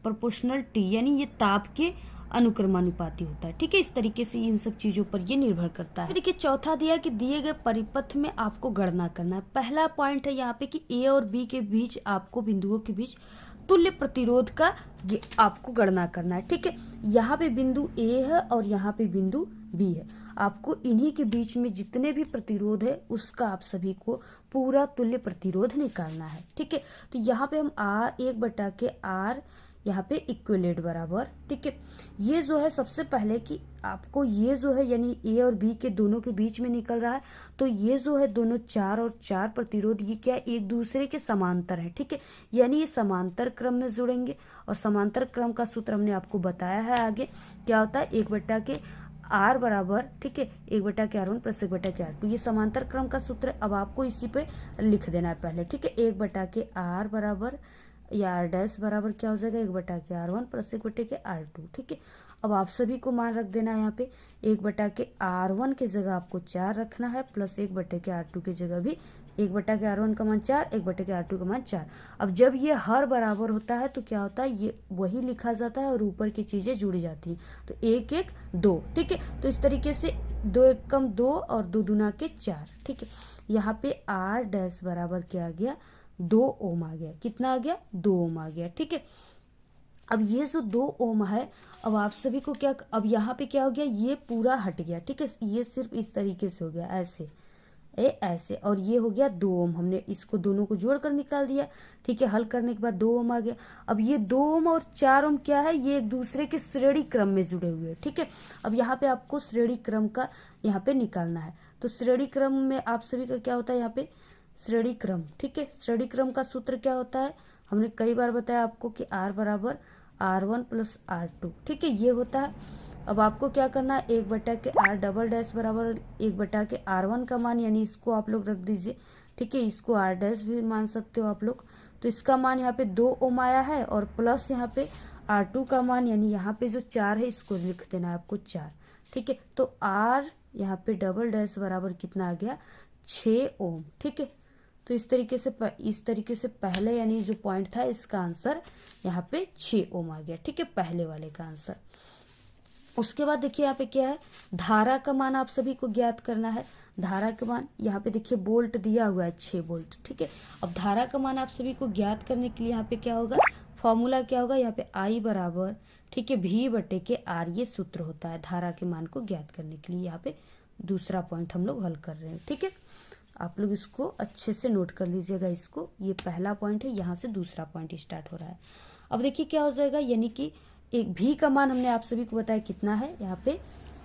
प्रोपोर्शनल टी यानी ये ताप के अनुक्रमानुपाती होता है। ठीक है, इस तरीके से इन सब चीजों पर ये निर्भर करता है। देखिए चौथा दिया कि दिए गए परिपथ में आपको गणना करना है। पहला पॉइंट है यहाँ पे कि ए और बी के बीच आपको बिंदुओं के बीच तुल्य प्रतिरोध का आपको गणना करना है। ठीक है, यहाँ पे बिंदु ए है और यहाँ पे बिंदु बी है। आपको इन्हीं के बीच में जितने भी प्रतिरोध है उसका आप सभी को पूरा तुल्य प्रतिरोध निकालना है। ठीक है, तो यहाँ पे हम R यहाँ पे इक्विलेट बराबर। ठीक है, ये जो है सबसे पहले कि आपको ये जो है यानी ए और बी के दोनों के बीच में निकल रहा है, तो ये जो है दोनों 4 और 4 प्रतिरोध ये क्या एक दूसरे के समांतर है। ठीक है, यानी ये समांतर क्रम में जुड़ेंगे और समांतर क्रम का सूत्र हमने आपको बताया है आगे क्या होता है 1/R बराबर। ठीक है, 1/R1 प्लस 1/R2 ये समांतर क्रम का सूत्र है। अब आपको इसी पे लिख देना है पहले। ठीक है, 1/R बराबर या R डैश बराबर क्या हो जाएगा 1/R1 प्लस 1/R2। ठीक है, अब आप सभी को मान रख देना है यहाँ पे 1/R1 की जगह आपको 4 रखना है प्लस 1/R2 की जगह भी 1/R1 का मान 4, 1/R2 का मान 4। अब जब ये हर बराबर होता है तो क्या होता है ये वही लिखा जाता है और ऊपर की चीजें जुड़ी जाती हैं, तो 1 1 2। ठीक है, तो इस तरीके से 2 1 कम 2 और 2 दूना के 4। ठीक है, यहाँ पे R डैश बराबर क्या आ गया 2 ओम आ गया। कितना आ गया 2 ओम आ गया। ठीक है, अब ये जो 2 ओम है, अब आप सभी को क्या, अब यहाँ पे क्या हो गया ये पूरा हट गया। ठीक है, ये सिर्फ इस तरीके से हो गया ऐसे ऐसे, और ये हो गया 2 ओम। हमने इसको दोनों को जोड़कर निकाल दिया। ठीक है, हल करने के बाद 2 ओम आ गया। अब ये 2 ओम और 4 ओम क्या है, ये एक दूसरे के श्रेणी क्रम में जुड़े हुए हैं। ठीक है, अब यहाँ पे आपको श्रेणी क्रम का यहाँ पे निकालना है। तो श्रेणी क्रम में आप सभी का क्या होता है यहाँ पे श्रेणी क्रम। ठीक है, श्रेणी क्रम का सूत्र क्या होता है, हमने कई बार बताया आपको कि R बराबर R1 प्लस R2। ठीक है, ये होता है। अब आपको क्या करना है 1/R डबल डैश बराबर 1/R1 का मान, यानी इसको आप लोग रख दीजिए। ठीक है, इसको R डैश भी मान सकते हो आप लोग। तो इसका मान यहाँ पे 2 ओम आया है और प्लस यहाँ पे R2 का मान, यानी यहाँ पे जो 4 है इसको लिख देना है आपको 4। ठीक है, तो R यहाँ पे डबल डैश बराबर कितना आ गया 6 ओम। ठीक है, तो इस तरीके से पहले यानी जो पॉइंट था इसका आंसर यहाँ पे 6 ओम आ गया। ठीक है, पहले वाले का आंसर। उसके बाद देखिए यहाँ पे क्या है, धारा का मान आप सभी को ज्ञात करना है। धारा का मान यहाँ पे देखिए वोल्ट दिया हुआ है 6 वोल्ट। ठीक है, अब धारा का मान आप सभी को ज्ञात करने के लिए यहाँ पे क्या होगा, फॉर्मूला क्या होगा, यहाँ पे I बराबर ठीक है V/R ये सूत्र होता है धारा के मान को ज्ञात करने के लिए। यहाँ पे दूसरा पॉइंट हम लोग हल कर रहे हैं। ठीक है, आप लोग इसको अच्छे से नोट कर लीजिएगा। इसको ये पहला पॉइंट है, यहाँ से दूसरा पॉइंट स्टार्ट हो रहा है। अब देखिए क्या हो जाएगा, यानी कि एक भी का मान हमने आप सभी को बताया कितना है यहाँ पे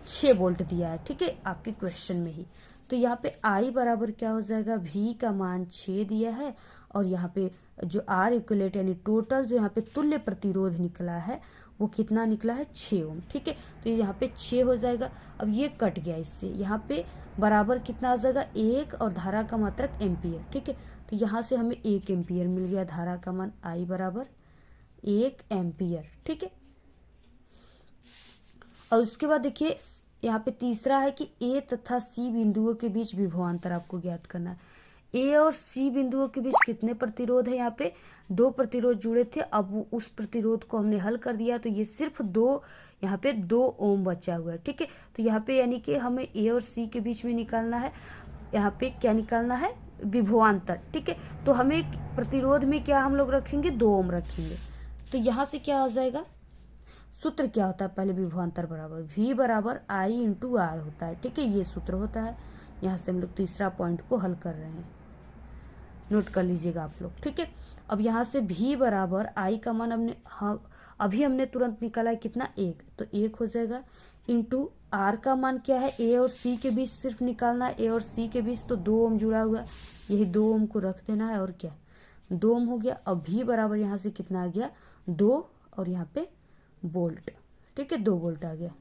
6 वोल्ट दिया है, ठीक है, आपके क्वेश्चन में ही। तो यहाँ पे I बराबर क्या हो जाएगा, V का मान 6 दिया है, और यहाँ पे जो R इक्विवेलेंट यानी टोटल जो यहाँ पे तुल्य प्रतिरोध निकला है वो कितना निकला है, 6 ओम, ठीक है। तो यहाँ पे 6 हो जाएगा। अब ये कट गया इससे, यहाँ पे बराबर कितना आ जाएगा, 1 और धारा का मात्रक एम्पियर, ठीक है। तो यहाँ से हमें 1 एम्पियर मिल गया, धारा का मान I बराबर 1 एम्पियर, ठीक है। और उसके बाद देखिए यहाँ पे तीसरा है कि ए तथा सी बिंदुओं के बीच विभवांतर आपको ज्ञात करना है। ए और सी बिंदुओं के बीच कितने प्रतिरोध है, यहाँ पे 2 प्रतिरोध जुड़े थे। अब उस प्रतिरोध को हमने हल कर दिया, तो ये सिर्फ 2, यहाँ पे 2 ओम बचा हुआ है, ठीक है। तो यहाँ पे यानी कि हमें ए और सी के बीच में निकालना है, यहाँ पे क्या निकालना है, विभवांतर, ठीक है। तो हमें प्रतिरोध में क्या हम लोग रखेंगे, 2 ओम रखेंगे। तो यहाँ से क्या हो जाएगा, सूत्र क्या होता है, पहले विभवांतर बराबर V बराबर I इंटू R होता है, ठीक है, ये सूत्र होता है। यहाँ से हम लोग तीसरा पॉइंट को हल कर रहे हैं, नोट कर लीजिएगा आप लोग, ठीक है। अब यहाँ से V बराबर I का मान अभी हमने तुरंत निकाला है कितना, 1, तो 1 हो जाएगा, इंटू R का मान क्या है, A और C के बीच सिर्फ निकालना है, A और C के बीच तो 2 ओम जुड़ा हुआ, यही 2 ओम को रख देना है, और क्या 2 ओम हो गया। अब V बराबर यहाँ से कितना आ गया, 2, और यहाँ पे वोल्ट, ठीक है, 2 वोल्ट आ गया।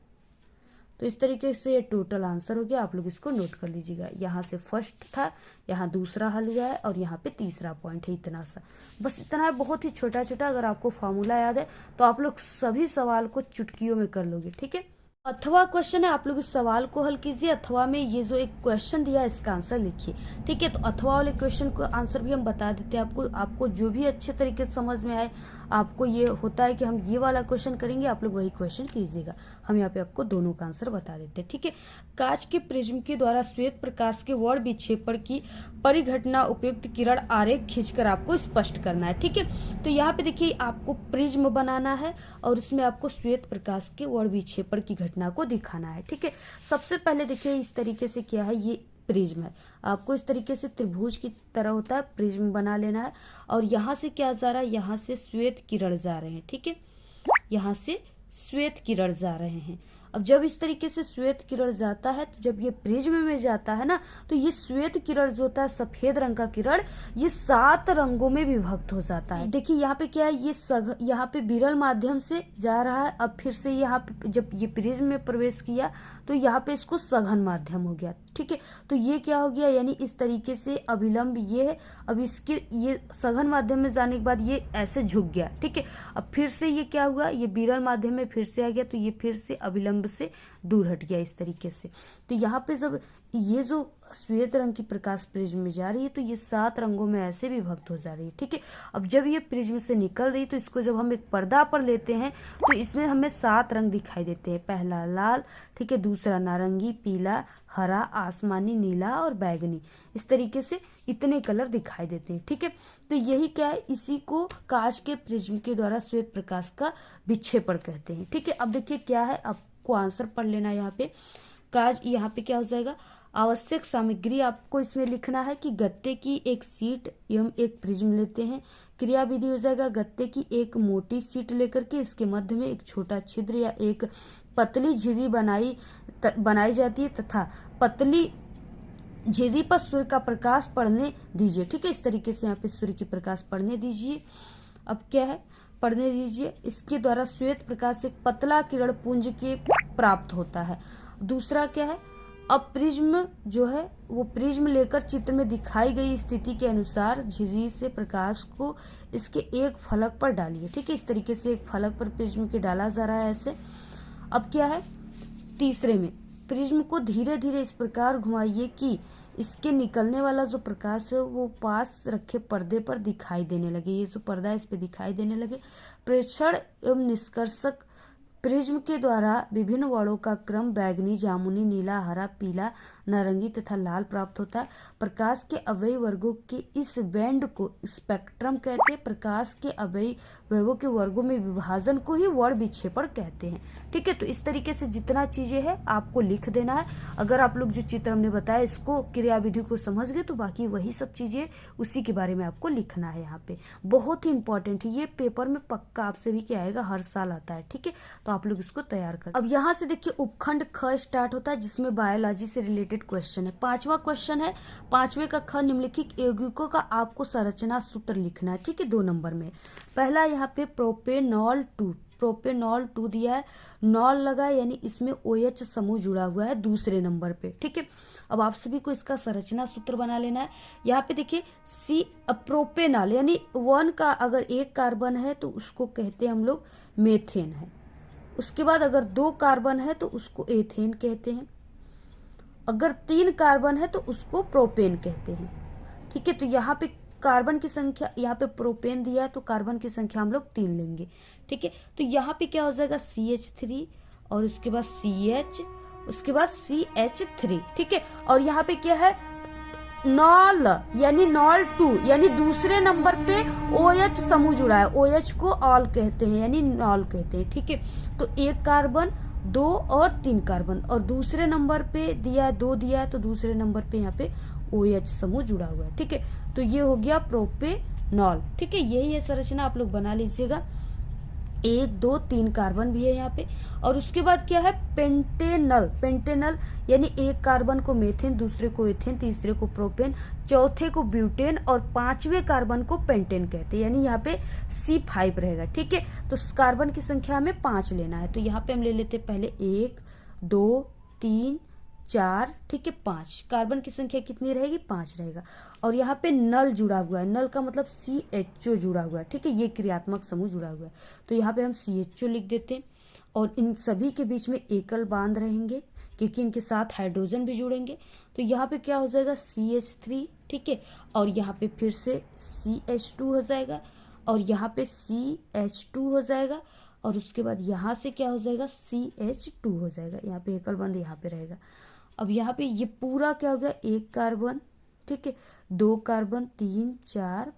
तो इस तरीके से ये टोटल आंसर हो गया, आप लोग इसको नोट कर लीजिएगा। यहाँ से फर्स्ट था, यहाँ दूसरा हल हुआ है, और यहाँ पे तीसरा पॉइंट है, इतना सा, बस इतना है, बहुत ही छोटा छोटा। अगर आपको फॉर्मूला याद है तो आप लोग सभी सवाल को चुटकियों में कर लोगे, ठीक है। अथवा क्वेश्चन है, आप लोग इस सवाल को हल कीजिए, अथवा में ये जो एक क्वेश्चन दिया है इसका आंसर लिखिए, ठीक है। तो अथवा वाले क्वेश्चन को आंसर भी हम बता देते हैं आपको जो भी अच्छे तरीके से समझ में आए। आपको ये होता है कि हम ये वाला क्वेश्चन करेंगे, आप लोग वही क्वेश्चन कीजिएगा। हम यहाँ पे आपको दोनों का आंसर बता देते हैं, ठीक है। कांच के प्रिज्म के द्वारा श्वेत प्रकाश के वर्ण विक्षेपण की परिघटना उपयुक्त किरण आरेख खींचकर आपको स्पष्ट करना है, ठीक है। तो यहाँ पे देखिए आपको प्रिज्म बनाना है, और उसमें आपको श्वेत प्रकाश के वर्ण विक्षेपण की घटना को दिखाना है, ठीक है। सबसे पहले देखिए इस तरीके से क्या है, ये प्रिज्म है, आपको इस तरीके से त्रिभुज की तरह होता है, प्रिज्म बना लेना है। और यहाँ से क्या जा रहा है, यहाँ से श्वेत किरण जा रहे हैं, ठीक है, यहाँ से श्वेत किरण जा रहे हैं। अब जब इस तरीके से श्वेत किरण जाता है, तो जब ये प्रिज्म में जाता है ना, तो ये श्वेत किरण जो होता है, सफेद रंग का किरण, ये 7 रंगों में विभक्त हो जाता है। देखिए यहाँ पे क्या है, ये यहाँ पे विरल माध्यम से जा रहा है। अब फिर से यहाँ पे जब ये प्रिज्म में प्रवेश किया, तो यहाँ पे इसको सघन माध्यम हो गया, ठीक है। तो ये क्या हो गया, यानी इस तरीके से अभिलंब ये है। अब इसके ये सघन माध्यम में जाने के बाद ये ऐसे झुक गया, ठीक है। अब फिर से ये क्या हुआ, ये विरल माध्यम में फिर से आ गया, तो ये फिर से अभिलंब से दूर हट गया इस तरीके से। तो यहाँ पे जब ये जो श्वेत रंग की प्रकाश प्रिज्म में जा रही है, तो ये 7 रंगों में ऐसे विभक्त हो जा रही है, ठीक है। अब जब ये प्रिज्म से निकल रही, तो इसको जब हम एक पर्दा पर लेते हैं, तो इसमें हमें 7 रंग दिखाई देते हैं। पहला लाल, ठीक है, दूसरा नारंगी, पीला, हरा, आसमानी, नीला और बैगनी, इस तरीके से इतने कलर दिखाई देते हैं, ठीक है। तो यही क्या है, इसी को कांच के प्रिज्म के द्वारा श्वेत प्रकाश का विक्षेपण कहते हैं, ठीक है। अब देखिए क्या है, आपको आंसर पढ़ लेना है। यहाँ पे कांच, यहाँ पे क्या हो जाएगा, आवश्यक सामग्री आपको इसमें लिखना है कि गत्ते की एक सीट एवं एक प्रिज्म लेते हैं। क्रिया विधि हो जाएगा, गत्ते की एक मोटी सीट लेकर के इसके मध्य में एक छोटा छिद्र या एक पतली झिर्री बनाई जाती है, तथा पतली झिर्री पर सूर्य का प्रकाश पड़ने दीजिए, ठीक है। इस तरीके से यहाँ पे सूर्य की प्रकाश पड़ने दीजिए। अब क्या है, पड़ने दीजिए, इसके द्वारा श्वेत प्रकाश एक पतला किरण पुंज के प्राप्त होता है। दूसरा क्या है, अब प्रिज्म जो है वो प्रिज्म लेकर चित्र में दिखाई गई स्थिति के अनुसार झिर्री से प्रकाश को इसके एक फलक पर डालिए, ठीक है। इस तरीके से एक फलक पर प्रिज्म के डाला जा रहा है ऐसे। अब क्या है, तीसरे में प्रिज्म को धीरे धीरे इस प्रकार घुमाइए कि इसके निकलने वाला जो प्रकाश है वो पास रखे पर्दे पर दिखाई देने लगे। ये जो पर्दा है इस पे दिखाई देने लगे। प्रेक्षण एवं निष्कर्षक प्रिज्म के द्वारा विभिन्न वर्णों का क्रम बैगनी, जामुनी, नीला, हरा, पीला, नारंगी तथा लाल प्राप्त होता है। प्रकाश के अवयवी वर्गों के इस बैंड को स्पेक्ट्रम कहते हैं। प्रकाश के अवयवों के वर्गों में विभाजन को ही वर्ण विक्षेपण कहते हैं। ठीक है, तो इस तरीके से जितना चीजें हैं आपको लिख देना है। अगर आप लोग जो चित्र हमने बताया इसको क्रियाविधि को समझ गए तो बाकी वही सब चीजें उसी के बारे में आपको लिखना है। यहाँ पे बहुत ही इंपॉर्टेंट है, ये पेपर में पक्का आपसे भी क्या आएगा, हर साल आता है। ठीक है, तो आप लोग इसको तैयार कर। अब यहाँ से देखिए उपखंड ख स्टार्ट होता है जिसमें बायोलॉजी से रिलेटेड क्वेश्चन है। 5वां क्वेश्चन है, 5वें का ख, निम्नलिखित यौगिकों का आपको संरचना सूत्र लिखना है। ठीक है, 2 नंबर में। पहला यहाँ पे प्रोपेनॉल 2 दिया है, नॉल लगा है यानी इसमें OH समूह जुड़ा हुआ है दूसरे नंबर पे। ठीक है, अब आप सभी को इसका संरचना सूत्र बना लेना है। यहाँ पे देखिए प्रोपेनॉल यानी 1 का अगर 1 कार्बन है तो उसको कहते हैं हम लोग मेथेन है। उसके बाद अगर 2 कार्बन है तो उसको एथेन कहते हैं। अगर 3 कार्बन है तो उसको प्रोपेन कहते हैं। ठीक है, तो यहाँ पे कार्बन की संख्या, यहाँ पे प्रोपेन दिया है तो कार्बन की संख्या हम लोग 3 लेंगे। ठीक है, तो यहाँ पे क्या हो जाएगा CH3 और उसके बाद CH, उसके बाद CH3। ठीक है, और यहाँ पे क्या है नॉल यानी नॉल 2 यानी दूसरे नंबर पे OH समूह जुड़ा है। OH को ऑल कहते हैं यानी नॉल कहते हैं। ठीक है, तो 1 कार्बन 2 और 3 कार्बन और दूसरे नंबर पे दिया है 2 दिया है तो दूसरे नंबर पे यहाँ पे OH समूह जुड़ा हुआ है। ठीक है, तो ये हो गया प्रोपेनॉल। ठीक है, यही है संरचना, आप लोग बना लीजिएगा। 1 2 3 कार्बन भी है यहाँ पे। और उसके बाद क्या है पेंटेनल यानी 1 कार्बन को मेथेन, दूसरे को एथेन, तीसरे को प्रोपेन, चौथे को ब्यूटेन और 5वें कार्बन को पेंटेन कहते हैं यानी यहाँ पे C5 रहेगा। ठीक है, तो कार्बन की संख्या हमें 5 लेना है तो यहाँ पे हम ले लेते पहले 1 2 3 4। ठीक है, 5 कार्बन की संख्या कितनी रहेगी, 5 रहेगा। और यहाँ पे नल जुड़ा हुआ है, नल का मतलब CHO जुड़ा हुआ है। ठीक है, ये क्रियात्मक समूह जुड़ा हुआ है तो यहाँ पे हम CHO लिख देते हैं। और इन सभी के बीच में एकल बांध रहेंगे क्योंकि इनके साथ हाइड्रोजन भी जुड़ेंगे तो यहाँ पे क्या हो जाएगा CH3। ठीक है, और यहाँ पे फिर से CH2 हो जाएगा और यहाँ पे CH2 हो जाएगा और उसके बाद यहाँ से क्या हो जाएगा CH2 हो जाएगा। यहाँ पे एकल बंध यहाँ पे रहेगा। अब यहाँ पे ये पूरा क्या हो गया 1 कार्बन, ठीक है, 2 कार्बन 3 4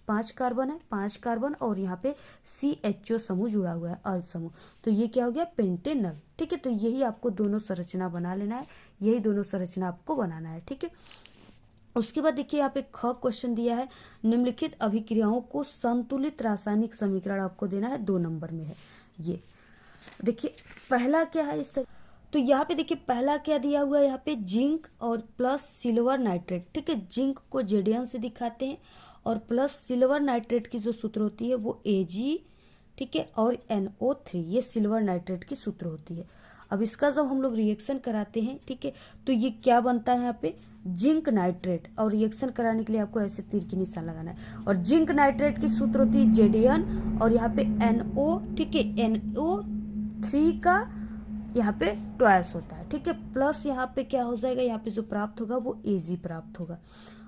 5 कार्बन है, 5 कार्बन और यहाँ पे CHO समूह जुड़ा हुआ है, अल समूह, तो ये क्या हो गया पेंटेनल। ठीक है, तो यही आपको दोनों संरचना बना लेना है, यही दोनों संरचना आपको बनाना है। ठीक है, उसके बाद देखिए यहाँ पे ख क्वेश्चन दिया है, निम्नलिखित अभिक्रियाओं को संतुलित रासायनिक समीकरण आपको देना है, 2 नंबर में है। ये देखिए पहला क्या है इस तरह, तो यहाँ पे देखिए पहला क्या दिया हुआ है, यहाँ पे जिंक और प्लस सिल्वर नाइट्रेट। ठीक है, जिंक को Zn से दिखाते हैं और प्लस सिल्वर नाइट्रेट की जो सूत्र होती है वो Ag, ठीक है, और NO3, ये सिल्वर नाइट्रेट की सूत्र होती है। अब इसका जब हम लोग रिएक्शन कराते हैं, ठीक है, तो ये क्या बनता है यहाँ पे जिंक नाइट्रेट, और रिएक्शन कराने के लिए आपको ऐसे तीर की निशान लगाना है। और जिंक नाइट्रेट की सूत्र होती है Zn और यहाँ पे NO, ठीक है, NO3 का यहाँ पे ट्वाइस होता है। ठीक है, प्लस यहाँ पे क्या हो जाएगा, यहाँ पे जो प्राप्त होगा वो Ag प्राप्त होगा।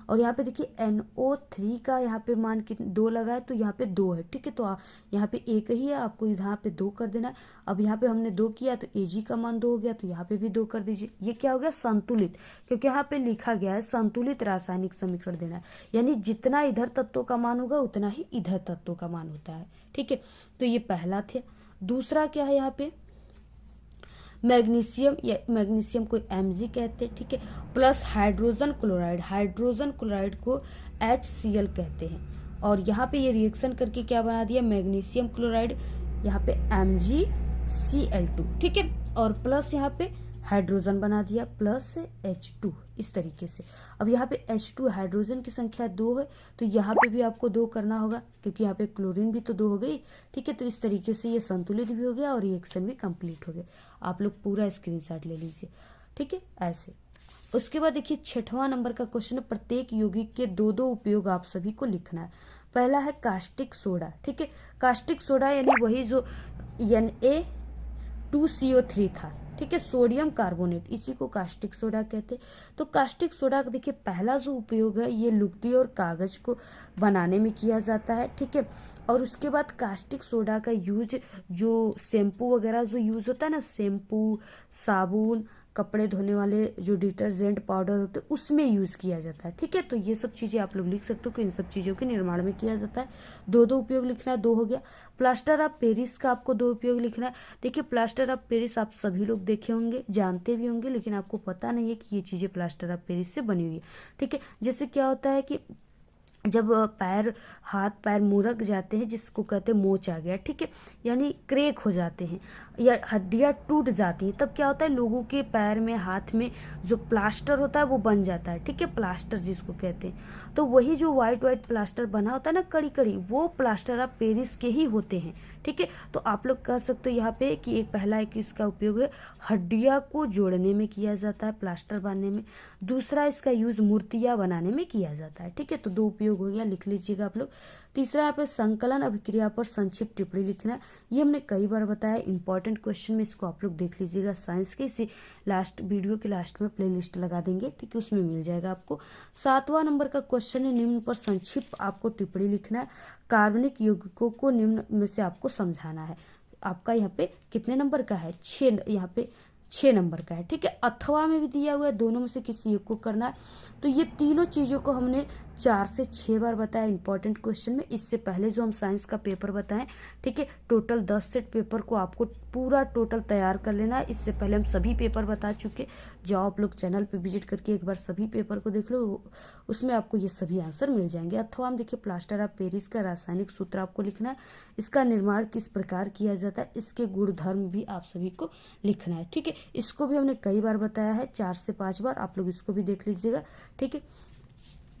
और यहाँ पे देखिए NO3 का यहाँ पे मान कितने 2 लगा है तो यहाँ पे 2 है। ठीक है, तो यहाँ पे 1 ही है, आपको यहाँ पे 2 कर देना है। अब यहाँ पे हमने 2 किया तो Ag का मान 2 हो गया तो यहाँ पे भी 2 कर दीजिए। ये क्या हो गया संतुलित, क्योंकि यहाँ पे लिखा गया है संतुलित रासायनिक समीकरण देना है, यानी जितना इधर तत्वों का मान होगा उतना ही इधर तत्वों का मान होता है। ठीक है, तो ये पहला था। दूसरा क्या है यहाँ पे मैग्नीशियम, या मैग्नीशियम को Mg कहते हैं। ठीक है, plus hydrogen chloride, hydrogen chloride को HCl कहते हैं। और यहाँ पे ये रिएक्शन करके क्या बना दिया मैग्नीशियम क्लोराइड, यहाँ पे MgCl2। ठीक है, और प्लस यहाँ पे हाइड्रोजन बना दिया प्लस H2, इस तरीके से। अब यहाँ पे H2 हाइड्रोजन की संख्या 2 है तो यहाँ पे भी आपको 2 करना होगा क्योंकि यहाँ पे क्लोरीन भी तो 2 हो गई। ठीक है, तो इस तरीके से ये संतुलित भी हो गया और रिएक्शन भी कंप्लीट हो गया। आप लोग पूरा स्क्रीनशॉट ले लीजिए। ठीक है, ऐसे। उसके बाद देखिए 6वां नंबर का क्वेश्चन है, प्रत्येक यौगिक के 2 उपयोग आप सभी को लिखना है। पहला है कास्टिक सोडा। ठीक है, कास्टिक सोडा यानी वही जो Na2CO3 था। ठीक है, सोडियम कार्बोनेट, इसी को कास्टिक सोडा कहते हैं। तो कास्टिक सोडा का देखिए पहला जो उपयोग है ये लुगदी और कागज को बनाने में किया जाता है। ठीक है, और उसके बाद कास्टिक सोडा का यूज जो शैम्पू वगैरह जो यूज होता है ना, शैम्पू, साबुन, कपड़े धोने वाले जो डिटर्जेंट पाउडर होते हैं उसमें यूज किया जाता है। ठीक है, तो ये सब चीजें आप लोग लिख सकते हो कि इन सब चीजों के निर्माण में किया जाता है। दो उपयोग लिखना है, 2 हो गया। प्लास्टर ऑफ पेरिस का आपको 2 उपयोग लिखना है। देखिए प्लास्टर ऑफ पेरिस आप सभी लोग देखे होंगे, जानते भी होंगे, लेकिन आपको पता नहीं है कि ये चीजें प्लास्टर ऑफ पेरिस से बनी हुई है। ठीक है, जैसे क्या होता है कि जब हाथ पैर मुरक जाते हैं, जिसको कहते हैं मोच आ गया, ठीक है, यानी क्रैक हो जाते हैं या हड्डियां टूट जाती हैं, तब क्या होता है लोगों के पैर में हाथ में जो प्लास्टर होता है वो बन जाता है। ठीक है, प्लास्टर जिसको कहते हैं, तो वही जो व्हाइट प्लास्टर बना होता है ना कड़ी कड़ी, वो प्लास्टर ऑफ पेरिस के ही होते हैं। ठीक है, तो आप लोग कह सकते हो यहाँ पे कि एक इसका उपयोग है हड्डियां को जोड़ने में किया जाता है, प्लास्टर बांधने में। दूसरा इसका यूज मूर्तियां बनाने में किया जाता है। ठीक है, तो 2 उपयोग हो गया, लिख लीजिएगा आप लोग। तीसरा यहाँ पे संकलन अभिक्रिया पर संक्षिप्त टिप्पणी लिखना है। ये हमने कई बार बताया, इंपॉर्टेंट क्वेश्चन में, इसको आप लोग देख लीजिएगा साइंस के। इसी वीडियो के लास्ट में प्लेलिस्ट लगा देंगे, ठीक है, उसमें मिल जाएगा आपको। 7वां नंबर का क्वेश्चन है, निम्न पर संक्षिप्त आपको टिप्पणी लिखना है। कार्बनिक यौगिकों को निम्न में से आपको समझाना है। आपका यहाँ पे कितने नंबर का है? 6, यहाँ पे 6 नंबर का है। ठीक है, अथवा में भी दिया हुआ है, दोनों में से किसी एक को करना है। तो ये तीनों चीजों को हमने 4 से 6 बार बताया इंपॉर्टेंट क्वेश्चन में। इससे पहले जो हम साइंस का पेपर बताएं, ठीक है, टोटल 10 सेट पेपर को आपको पूरा टोटल तैयार कर लेना है। इससे पहले हम सभी पेपर बता चुके, जाओ आप लोग चैनल पे विजिट करके एक बार सभी पेपर को देख लो, उसमें आपको ये सभी आंसर मिल जाएंगे। अथवा हम देखिए प्लास्टर ऑफ पेरिस का रासायनिक सूत्र आपको लिखना है, इसका निर्माण किस प्रकार किया जाता है, इसके गुणधर्म भी आप सभी को लिखना है। ठीक है, इसको भी हमने कई बार बताया है, 4 से 5 बार, आप लोग इसको भी देख लीजिएगा। ठीक है,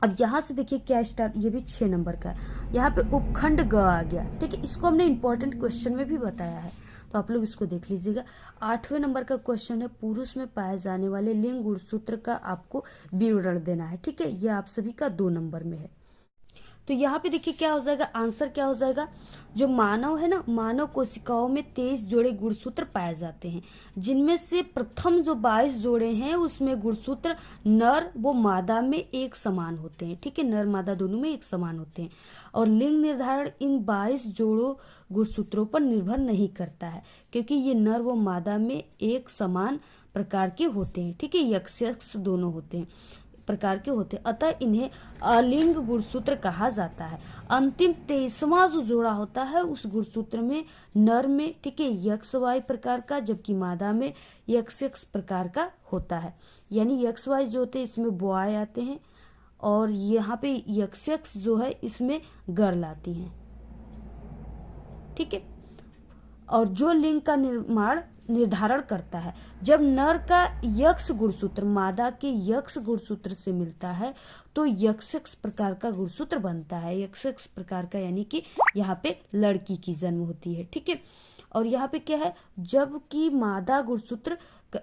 अब यहाँ से देखिए क्या स्टार्ट, ये भी 6 नंबर का है। यहाँ पे उपखंड ग आ गया। ठीक है, इसको हमने इंपॉर्टेंट क्वेश्चन में भी बताया है, तो आप लोग इसको देख लीजिएगा। 8वें नंबर का क्वेश्चन है, पुरुष में पाए जाने वाले लिंग गुणसूत्र का आपको विवरण देना है। ठीक है, ये आप सभी का 2 नंबर में है। तो यहाँ पे देखिए क्या हो जाएगा, आंसर क्या हो जाएगा, जो मानव है ना, मानव कोशिकाओं में 23 जोड़े गुणसूत्र पाए जाते हैं, जिनमें से प्रथम जो 22 जोड़े हैं उसमें गुणसूत्र नर व मादा में एक समान होते हैं। ठीक है, नर मादा दोनों में एक समान होते हैं। और लिंग निर्धारण इन 22 जोड़ों गुणसूत्रों पर निर्भर नहीं करता है, क्योंकि ये नर व मादा में एक समान प्रकार के होते हैं। ठीक है, यक्ष दोनों होते हैं, प्रकार के होते हैं, अतः इन्हें अलिंग गुणसूत्र कहा जाता है। अंतिम 23वां जो जोड़ा होता है उस गुणसूत्र में नर में, ठीक है, यक्ष वाई प्रकार का, जबकि मादा में यक्ष प्रकार का होता है। यानी यक्ष वाई जो होते हैं इसमें बॉय आते हैं, और यहाँ पे यक्ष जो है इसमें गर्ल आती हैं। ठीक है, और जो लिंग का निर्धारण करता है, जब नर का यक्ष गुणसूत्र मादा के यक्ष गुणसूत्र से मिलता है तो यक्ष प्रकार का गुणसूत्र बनता है। यक्ष प्रकार का यानी कि यहाँ पे लड़की की जन्म होती है। ठीक है, और यहाँ पे क्या है, जबकि मादा गुणसूत्र,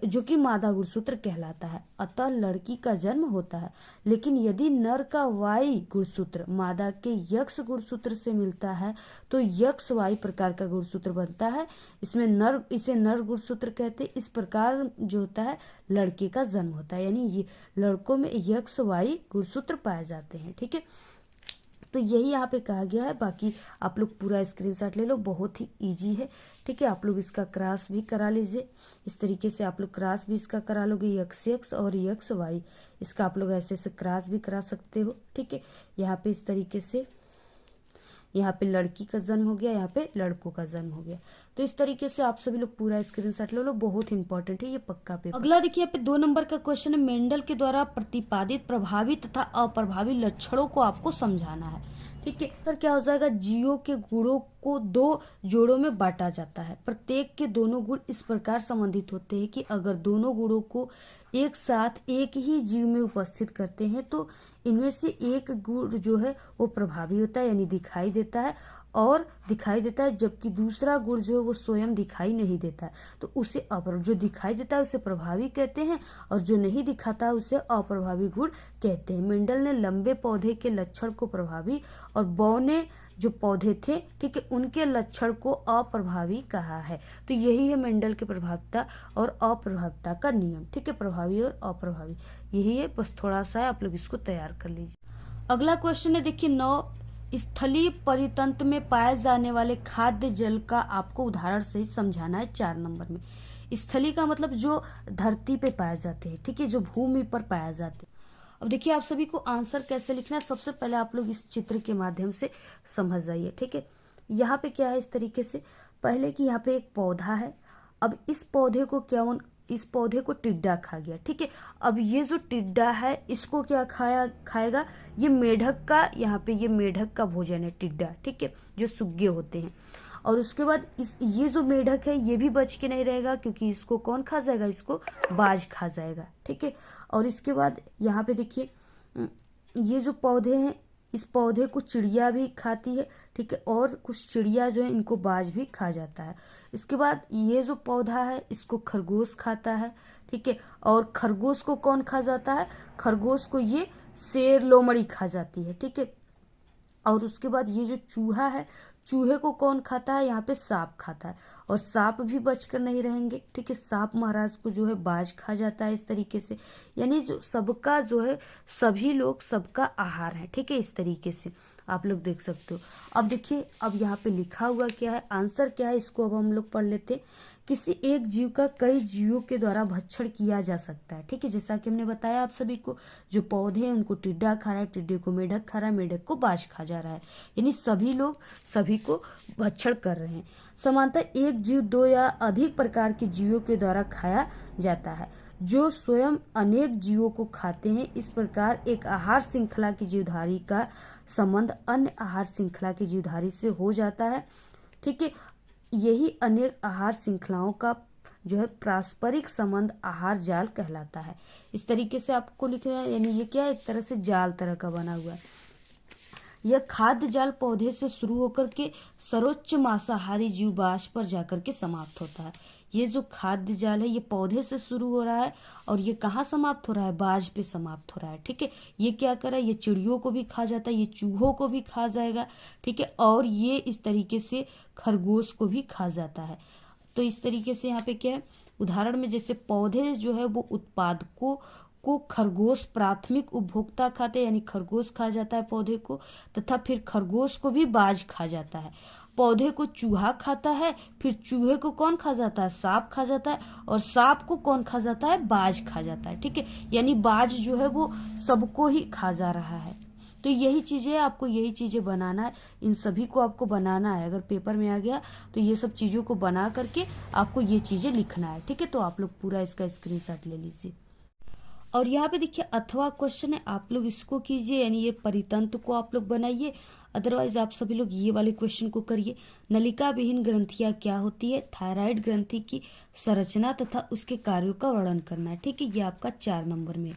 जो कि मादा गुणसूत्र कहलाता है, अतः लड़की का जन्म होता है। लेकिन यदि नर का वाई गुणसूत्र मादा के यक्ष गुणसूत्र से मिलता है तो यक्ष वाई प्रकार का गुणसूत्र बनता है। इसे नर गुणसूत्र कहते हैं। इस प्रकार जो होता है लड़के का जन्म होता है, यानी ये लड़कों में यक्ष वाई गुणसूत्र पाए जाते हैं। ठीक है, तो यही यहाँ पे कहा गया है। बाकी आप लोग पूरा स्क्रीनशॉट ले लो, बहुत ही इजी है। ठीक है, आप लोग इसका क्रॉस भी करा लीजिए, इस तरीके से आप लोग क्रॉस भी इसका करा लोगे, यक्ष और यक्ष वाई, इसका आप लोग ऐसे ऐसे क्रॉस भी करा सकते हो। ठीक है, यहाँ पे इस तरीके से, यहाँ पे लड़की का जन्म हो गया, यहाँ पे लड़कों का जन्म हो गया। तो इस तरीके से आप सभी लोग पूरा स्क्रीनशॉट ले लो, बहुत इंपॉर्टेंट है ये, पक्का पेपर। अगला देखिए यहाँ पे 2 नंबर का क्वेश्चन है, मेंडल के द्वारा प्रतिपादित प्रभावी तथा अप्रभावी लक्षणों को आपको समझाना है। ठीक है, सर क्या हो जाएगा, जीवों के गुणों को 2 जोड़ों में बांटा जाता है। प्रत्येक के दोनों गुण इस प्रकार संबंधित होते हैं कि अगर दोनों गुणों को एक साथ एक ही जीव में उपस्थित करते हैं तो इनमें से एक गुण जो है वो प्रभावी होता है, यानी दिखाई देता है, जबकि दूसरा गुण जो है वो स्वयं दिखाई नहीं देता है, तो उसे जो दिखाई देता है उसे प्रभावी कहते हैं, और जो नहीं दिखाता है उसे अप्रभावी गुण कहते हैं। मेंडल ने लंबे पौधे के लक्षण को प्रभावी और बौने जो पौधे थे, ठीक है, उनके लक्षण को अप्रभावी कहा है। तो यही है मेंडल के प्रभाविता और अप्रभाविता का नियम। ठीक है, प्रभावी और अप्रभावी यही है, बस थोड़ा सा है, आप लोग इसको तैयार कर लीजिए। अगला क्वेश्चन है देखिए, 9 स्थलीय परितंत्र में पाए जाने वाले खाद्य जल का आपको उदाहरण सहित समझाना है 4 नंबर में। स्थली का मतलब जो धरती पे पाए जाते हैं, ठीक है, जो भूमि पर पाए जाते हैं। अब देखिए आप सभी को आंसर कैसे लिखना है, सबसे पहले आप लोग इस चित्र के माध्यम से समझ जाइए, ठीक है। यहाँ पे क्या है इस तरीके से, पहले कि यहाँ पे एक पौधा है, अब इस पौधे को इस पौधे को टिड्डा खा गया, ठीक है। अब ये जो टिड्डा है इसको क्या खाएगा, ये मेढक का, यहाँ पे ये मेढक का भोजन है टिड्डा, ठीक है, जो सुग्गे होते हैं। और उसके बाद ये जो मेढक है ये भी बच के नहीं रहेगा, क्योंकि इसको कौन खा जाएगा, इसको बाज खा जाएगा, ठीक है। और इसके बाद यहाँ पे देखिए ये जो पौधे हैं, इस पौधे को चिड़िया भी खाती है, ठीक है, और कुछ चिड़िया जो है इनको बाज भी खा जाता है। इसके बाद ये जो पौधा है इसको खरगोश खाता है, ठीक है, और खरगोश को कौन खा जाता है, खरगोश को ये शेर लोमड़ी खा जाती है, ठीक है। और उसके बाद ये जो चूहा है, चूहे को कौन खाता है, यहाँ पे सांप खाता है, और सांप भी बचकर नहीं रहेंगे, ठीक है, सांप महाराज को जो है बाज खा जाता है इस तरीके से। यानी जो सबका जो है सभी लोग सबका आहार है, ठीक है, इस तरीके से आप लोग देख सकते हो। अब देखिए अब यहाँ पे लिखा हुआ क्या है, आंसर क्या है, इसको अब हम लोग पढ़ लेते हैं। किसी एक जीव का कई जीवों के द्वारा भक्षण किया जा सकता है, ठीक है, जैसा कि हमने बताया आप सभी को, जो पौधे हैं उनको टिड्डा खा रहा है, टिड्डे को मेढक खा रहा है, मेढक को बाज खा जा रहा है, यानी सभी लोग सभी को भक्षण कर रहे हैं। समानतः एक जीव दो या अधिक प्रकार के जीवों के द्वारा खाया जाता है, जो स्वयं अनेक जीवों को खाते हैं। इस प्रकार एक आहार श्रृंखला की जीवधारी का संबंध अन्य आहार श्रृंखला की जीवधारी से हो जाता है, ठीक है। यही अनेक आहार श्रृंखलाओं का जो है पारस्परिक संबंध आहार जाल कहलाता है। इस तरीके से आपको लिखना है, यानी ये क्या है, एक तरह से जाल तरह का बना हुआ है। यह खाद्य जाल पौधे से शुरू होकर के सर्वोच्च मांसाहारी जीव बाज पर जाकर के समाप्त होता है। ये जो खाद्य जाल है ये पौधे से शुरू हो रहा है और ये कहाँ समाप्त हो रहा है, बाज पे समाप्त हो रहा है, ठीक है। ये क्या कर रहा है, ये चिड़ियों को भी खा जाता है, ये चूहों को भी खा जाएगा, ठीक है, और ये इस तरीके से खरगोश को भी खा जाता है। तो इस तरीके से यहाँ पे क्या है, उदाहरण में जैसे पौधे जो है वो उत्पादकों को खरगोश प्राथमिक उपभोक्ता खाते हैं, यानी खरगोश खा जाता है पौधे को, तथा फिर खरगोश को भी बाज खा जाता है। पौधे को चूहा खाता है, फिर चूहे को कौन खा जाता है, सांप खा जाता है, और सांप को कौन खा जाता है, बाज खा जाता है, ठीक है। यानी बाज जो है वो सबको ही खा जा रहा है। तो यही चीजें आपको, यही चीजें बनाना है, इन सभी को आपको बनाना है। अगर पेपर में आ गया तो ये सब चीजों को बना करके आपको ये चीजें लिखना है, ठीक है। तो आप लोग पूरा इसका स्क्रीनशॉट ले लीजिए। और यहाँ पे देखिए अथवा क्वेश्चन है, आप लोग इसको कीजिए, यानी ये परितंत्र को आप लोग बनाइए। अदरवाइज आप सभी लोग ये वाले क्वेश्चन को करिए। नलिका विहीन ग्रंथियां क्या होती है, थायराइड ग्रंथि की संरचना तथा उसके कार्यों का वर्णन करना है, ठीक है। ये आपका 4 नंबर में,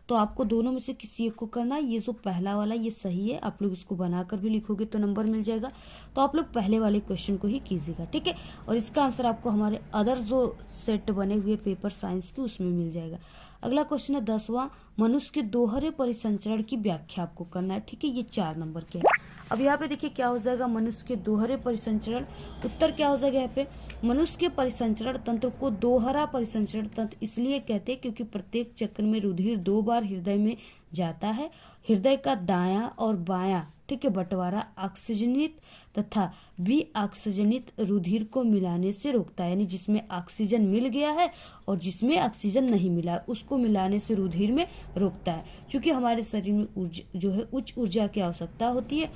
तो आपको दोनों में से किसी एक को करना है। ये जो पहला वाला ये सही है, आप लोग इसको बनाकर भी लिखोगे तो नंबर मिल जाएगा। तो आप लोग पहले वाले क्वेश्चन को ही कीजिएगा, ठीक है। और इसका आंसर आपको हमारे अदर जो सेट बने हुए पेपर साइंस के उसमें मिल जाएगा। अगला क्वेश्चन है 10वां, मनुष्य के दोहरे परिसंचरण की व्याख्या आपको करना है, ठीक है। ये 4 नंबर के है। अब यहाँ पे देखिए क्या हो जाएगा, मनुष्य के दोहरे परिसंचरण, उत्तर क्या हो जाएगा यहाँ पे, मनुष्य के परिसंचरण तंत्र को दोहरा परिसंचरण तंत्र इसलिए कहते हैं क्योंकि प्रत्येक चक्र में रुधिर 2 बार हृदय में जाता है। हृदय का दायां और बायां, ठीक है, बंटवारा ऑक्सीजनित तथा विऑक्सीजनित रुधिर को मिलाने से रोकता है, यानी जिसमें ऑक्सीजन मिल गया है और जिसमें ऑक्सीजन नहीं मिला उसको मिलाने से रुधिर में रोकता है। क्योंकि हमारे शरीर में जो है उच्च ऊर्जा की आवश्यकता होती है,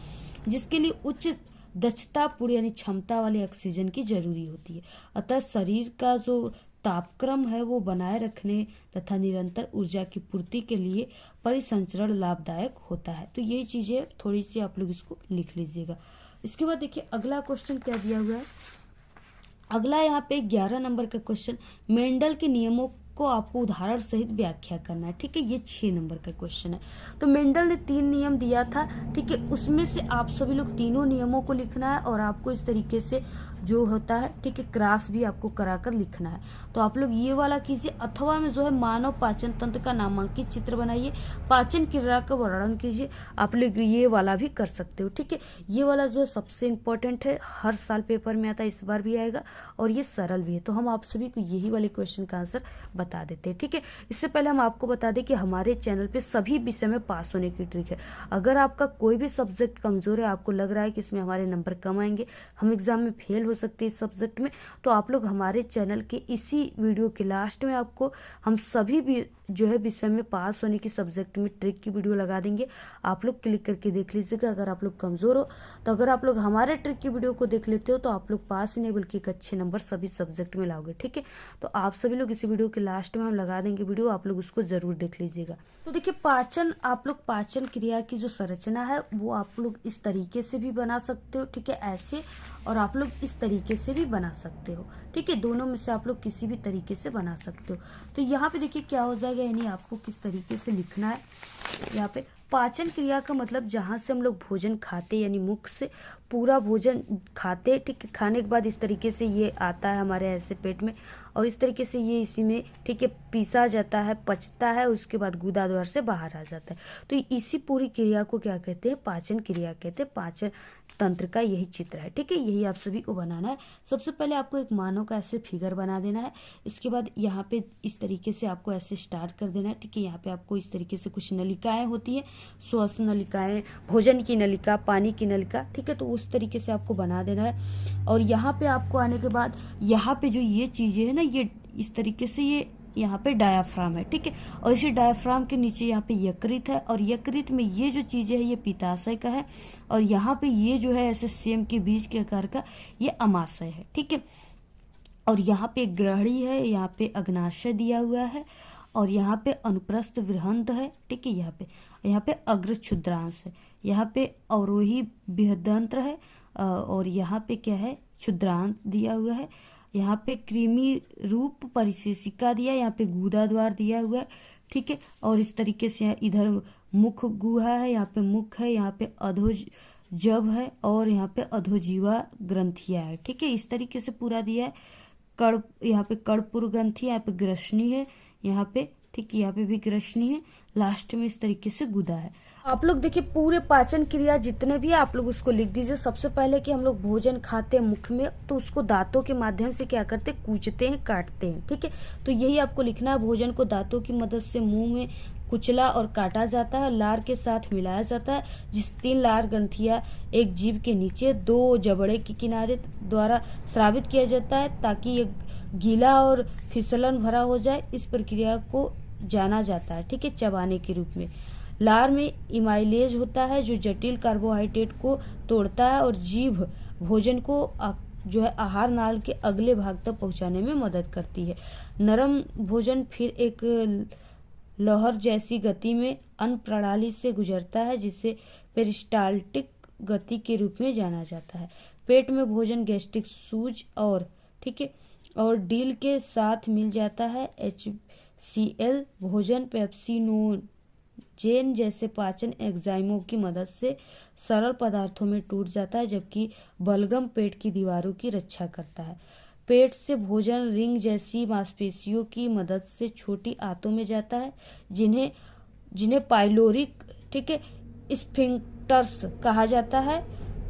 जिसके लिए उच्च दक्षतापूर्ण यानी क्षमता वाले ऑक्सीजन की जरूरी होती है। अतः शरीर का जो तापक्रम है वो बनाए रखने तथा निरंतर ऊर्जा की पूर्ति के लिए परिसंचरण लाभदायक होता है। तो ये चीजें थोड़ी सी आप लोग इसको लिख लीजिएगा। इसके बाद देखिए अगला क्वेश्चन क्या दिया हुआ है। अगला यहाँ पे 11 नंबर का क्वेश्चन, मेंडल के नियमों को आपको उदाहरण सहित व्याख्या करना है, ठीक है। ये 6 नंबर का क्वेश्चन है। तो मेंडल ने 3 नियम दिया था, ठीक है, उसमें से आप सभी लोग तीनों नियमों को लिखना है और आपको इस तरीके से जो होता है, ठीक है, क्रॉस भी आपको कराकर लिखना है। तो आप लोग ये वाला कीजिए। अथवा में जो है मानव पाचन तंत्र का नामांकित चित्र बनाइए, पाचन क्रिया का वर्णन कीजिए। आप लोग ये वाला भी कर सकते हो, ठीक है। ये वाला जो है सबसे इम्पोर्टेंट है, हर साल पेपर में आता है, इस बार भी आएगा और ये सरल भी है। तो हम आप सभी को यही वाले क्वेश्चन का आंसर बता देते हैं। ठीक है, इससे पहले हम आपको बता दें कि हमारे चैनल पे सभी विषय में पास होने की ट्रिक है। अगर आपका कोई भी सब्जेक्ट कमजोर है, आपको लग रहा है कि इसमें हमारे नंबर कम आएंगे, हम एग्जाम में फेल हो सकते हैं इस सब्जेक्ट में, तो आप लोग हमारे चैनल के इसी वीडियो के लास्ट में आपको हम सभी भी जो है विषय में पास होने की सब्जेक्ट में ट्रिक की वीडियो लगा देंगे। आप लोग क्लिक करके देख लीजिएगा। अगर आप लोग कमजोर हो तो अगर आप लोग हमारे ट्रिक की वीडियो को देख लेते हो तो आप लोग पास ही नहीं बल्कि एक अच्छे नंबर सभी सब्जेक्ट में लाओगे। ठीक है, तो आप सभी लोग इसी वीडियो के लास्ट में हम लगा देंगे वीडियो, आप लोग उसको जरूर देख लीजिएगा। तो देखिए पाचन, आप लोग पाचन क्रिया की जो संरचना है वो आप लोग इस तरीके से भी बना सकते हो। ठीक है, ऐसे, और आप लोग इस तरीके से भी बना सकते हो। ठीक है, दोनों में से आप लोग किसी भी तरीके से बना सकते हो। तो यहाँ पे देखिए क्या हो जाएगा, यानी आपको किस तरीके से लिखना है। यहाँ पे पाचन क्रिया का मतलब जहाँ से हम लोग भोजन खाते, यानी मुख से पूरा भोजन खाते। ठीक है, खाने के बाद इस तरीके से ये आता है हमारे ऐसे पेट में, और इस तरीके से ये इसी में ठीक है पीसा जाता है, पचता है, उसके बाद गुदा द्वार से बाहर आ जाता है। तो इसी पूरी क्रिया को क्या कहते हैं, पाचन क्रिया कहते हैं। पाचन तंत्र का यही चित्र है। ठीक है, यही आप सभी को बनाना है। सबसे पहले आपको एक मानव का ऐसे फिगर बना देना है। इसके बाद यहाँ पे इस तरीके से आपको ऐसे स्टार्ट कर देना है। ठीक है, यहाँ पे आपको इस तरीके से कुछ नलिकाएं होती है, श्वास नलिकाएं, भोजन की नलिका, पानी की नलिका। ठीक है, तो उस तरीके से आपको बना देना है। और यहाँ पे आपको आने के बाद यहाँ पे जो ये चीजें है ना, ये इस तरीके से ये यहाँ पे डायाफ्राम है। ठीक है, और इसी डायाफ्राम के नीचे यहाँ पे यकृत है, और यकृत में ये जो चीजें है ये पित्ताशय का है, और यहाँ पे ये जो है ऐसे सेम के बीज के आकार का ये अमाशय है। ठीक है, और यहाँ पे ग्रहणी है, यहाँ पे अग्नाशय दिया हुआ है, और यहाँ पे अनुप्रस्थ बृहंत है। ठीक है, यहाँ पे अग्र क्षुद्रांश है, यहाँ पे अवरोही बृहदंत्र है, और यहाँ पे क्या है क्षुद्रांत दिया हुआ है, यहाँ पे कृमि रूप परिशेषिका दिया, यहाँ पे गुदा द्वार दिया हुआ है। ठीक है, और इस तरीके से इधर मुख गुहा है, यहाँ पे मुख है, यहाँ पे अधोज जब है, और यहाँ पे अधोजीवा ग्रंथिया है। ठीक है, इस तरीके से पूरा दिया है। कड़, यहाँ पे कर्णपुर ग्रंथि, यहाँ पे ग्रसनी है, यहाँ पे ठीक है यहाँ पे भी ग्रसनी है, लास्ट में इस तरीके से गुदा है। आप लोग देखिए पूरे पाचन क्रिया जितने भी आप लोग उसको लिख दीजिए। सबसे पहले कि हम लोग भोजन खाते हैं मुख में, तो उसको दांतों के माध्यम से क्या करते हैं, कूचते हैं, काटते हैं। ठीक है, तो यही आपको लिखना है। भोजन को दांतों की मदद से मुंह में कुचला और काटा जाता है, लार के साथ मिलाया जाता है, जिस 3 लार ग्रंथियां एक जीभ के नीचे 2 जबड़े के किनारे द्वारा स्रावित किया जाता है, ताकि ये गीला और फिसलन भरा हो जाए। इस प्रक्रिया को जाना जाता है ठीक है चबाने के रूप में। लार में इमाइलेज होता है जो जटिल कार्बोहाइड्रेट को तोड़ता है और जीभ भोजन को जो है आहार नाल के अगले भाग तक पहुंचाने में मदद करती है। नरम भोजन फिर एक लहर जैसी गति में अन्न प्रणाली से गुजरता है, जिसे पेरिस्टाल्टिक गति के रूप में जाना जाता है। पेट में भोजन गैस्ट्रिक सूज और ठीक है और डील के साथ मिल जाता है। HCl भोजन पेप्सिनोजेन जैसे पाचन एंजाइमों की मदद से सरल पदार्थों में टूट जाता है, जबकि बलगम पेट की दीवारों की रक्षा करता है। पेट से भोजन रिंग जैसी मांसपेशियों की मदद से छोटी आंतों में जाता है, जिन्हें पाइलोरिक ठीक है स्फिंक्टर्स कहा जाता है,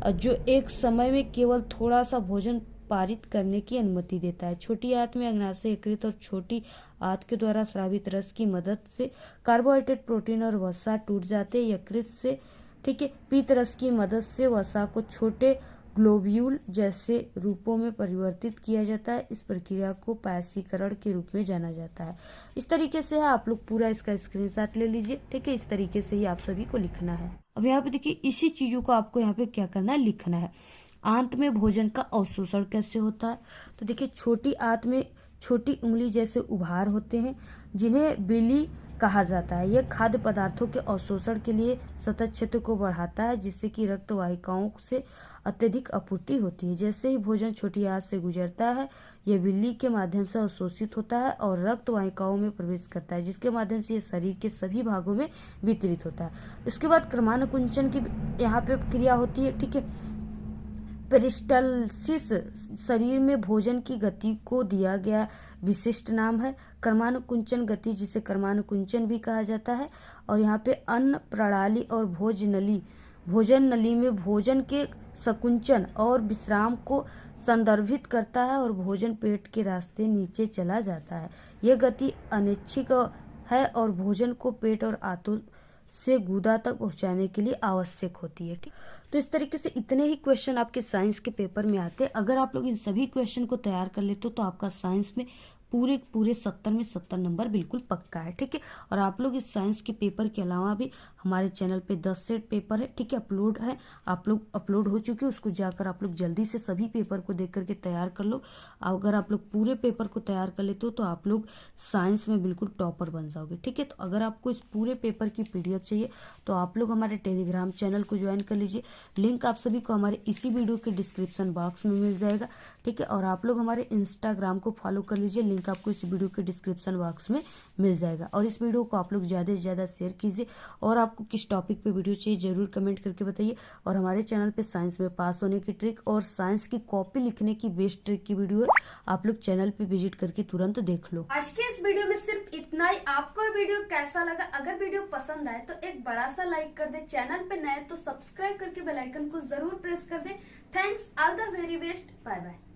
जो एक समय में केवल थोड़ा सा भोजन पारित करने की अनुमति देता है। छोटी आंत में अग्नाशय यकृत और छोटी आंत के द्वारा स्रावित रस की मदद से कार्बोहाइड्रेट, प्रोटीन और वसा टूट जाते हैं। यकृत से ठीक है पीत रस की मदद से वसा को छोटे ग्लोब्यूल जैसे रूपों में परिवर्तित किया जाता है। इस प्रक्रिया को पायसीकरण के रूप में जाना जाता है। इस तरीके से है, आप लोग पूरा इसका स्क्रीनशॉट ले लीजिए ठीक है। इस तरीके से ही आप सभी को लिखना है। अब यहाँ पे देखिए इसी चीजों को आपको यहाँ पे क्या करना है, लिखना है। आंत में भोजन का अवशोषण कैसे होता है, तो देखिए छोटी आंत में छोटी उंगली जैसे उभार होते हैं, जिन्हें बिली कहा जाता है। यह खाद्य पदार्थों के अवशोषण के लिए सतह क्षेत्र को बढ़ाता है, जिससे कि रक्त वाहिकाओं से अत्यधिक आपूर्ति होती है। जैसे ही भोजन छोटी आंत से गुजरता है, यह बिल्ली के माध्यम से अवशोषित होता है और रक्त वाहिकाओं में प्रवेश करता है, जिसके माध्यम से यह शरीर के सभी भागों में वितरित होता है। इसके बाद क्रमानुकुंचन की यहाँ पे क्रिया होती है ठीक है। पेरिस्टाल्सिस शरीर में भोजन की गति को दिया गया विशिष्ट नाम है। क्रमानुकुंचन गति, जिसे क्रमानुकुंचन भी कहा जाता है, और यहाँ पे अन्न प्रणाली और भोजन नली में भोजन के संकुचन और विश्राम को संदर्भित करता है और भोजन पेट के रास्ते नीचे चला जाता है। यह गति अनैच्छिक है और भोजन को पेट और आंतों से गुदा तक पहुंचाने के लिए आवश्यक होती है। ठीक, तो इस तरीके से इतने ही क्वेश्चन आपके साइंस के पेपर में आते हैं। अगर आप लोग इन सभी क्वेश्चन को तैयार कर लेते हो तो आपका साइंस में पूरे 70 में 70 नंबर बिल्कुल पक्का है। ठीक है, और आप लोग इस साइंस के पेपर के अलावा भी हमारे चैनल पे 10 सेट पेपर है, ठीक है, अपलोड है, आप लोग अपलोड हो चुके हैं, उसको जाकर आप लोग जल्दी से सभी पेपर को देख करके तैयार कर लो। अगर आप लोग पूरे पेपर को तैयार कर लेते हो तो आप लोग साइंस में बिल्कुल टॉपर बन जाओगे। ठीक है, तो अगर आपको इस पूरे पेपर की PDF चाहिए तो आप लोग हमारे टेलीग्राम चैनल को ज्वाइन कर लीजिए। लिंक आप सभी को हमारे इसी वीडियो के डिस्क्रिप्शन बॉक्स में मिल जाएगा। ठीक है, और आप लोग हमारे इंस्टाग्राम को फॉलो कर लीजिए, लिंक आपको इस वीडियो के डिस्क्रिप्शन बॉक्स में मिल जाएगा। और इस वीडियो को आप लोग ज्यादा से ज्यादा शेयर कीजिए। और आपको किस टॉपिक पे वीडियो चाहिए जरूर कमेंट करके बताइए। और हमारे चैनल पे साइंस में पास होने की ट्रिक और साइंस की कॉपी लिखने की बेस्ट ट्रिक की वीडियो है, आप लोग चैनल पे विजिट करके तुरंत देख लो। आज के इस वीडियो में सिर्फ इतना ही। आपको ये वीडियो कैसा लगा? अगर वीडियो पसंद आए तो एक बड़ा सा लाइक कर दे, चैनल पे नए तो सब्सक्राइब करके बेल आइकन को जरूर प्रेस कर दे। Thanks, all the very best, bye bye.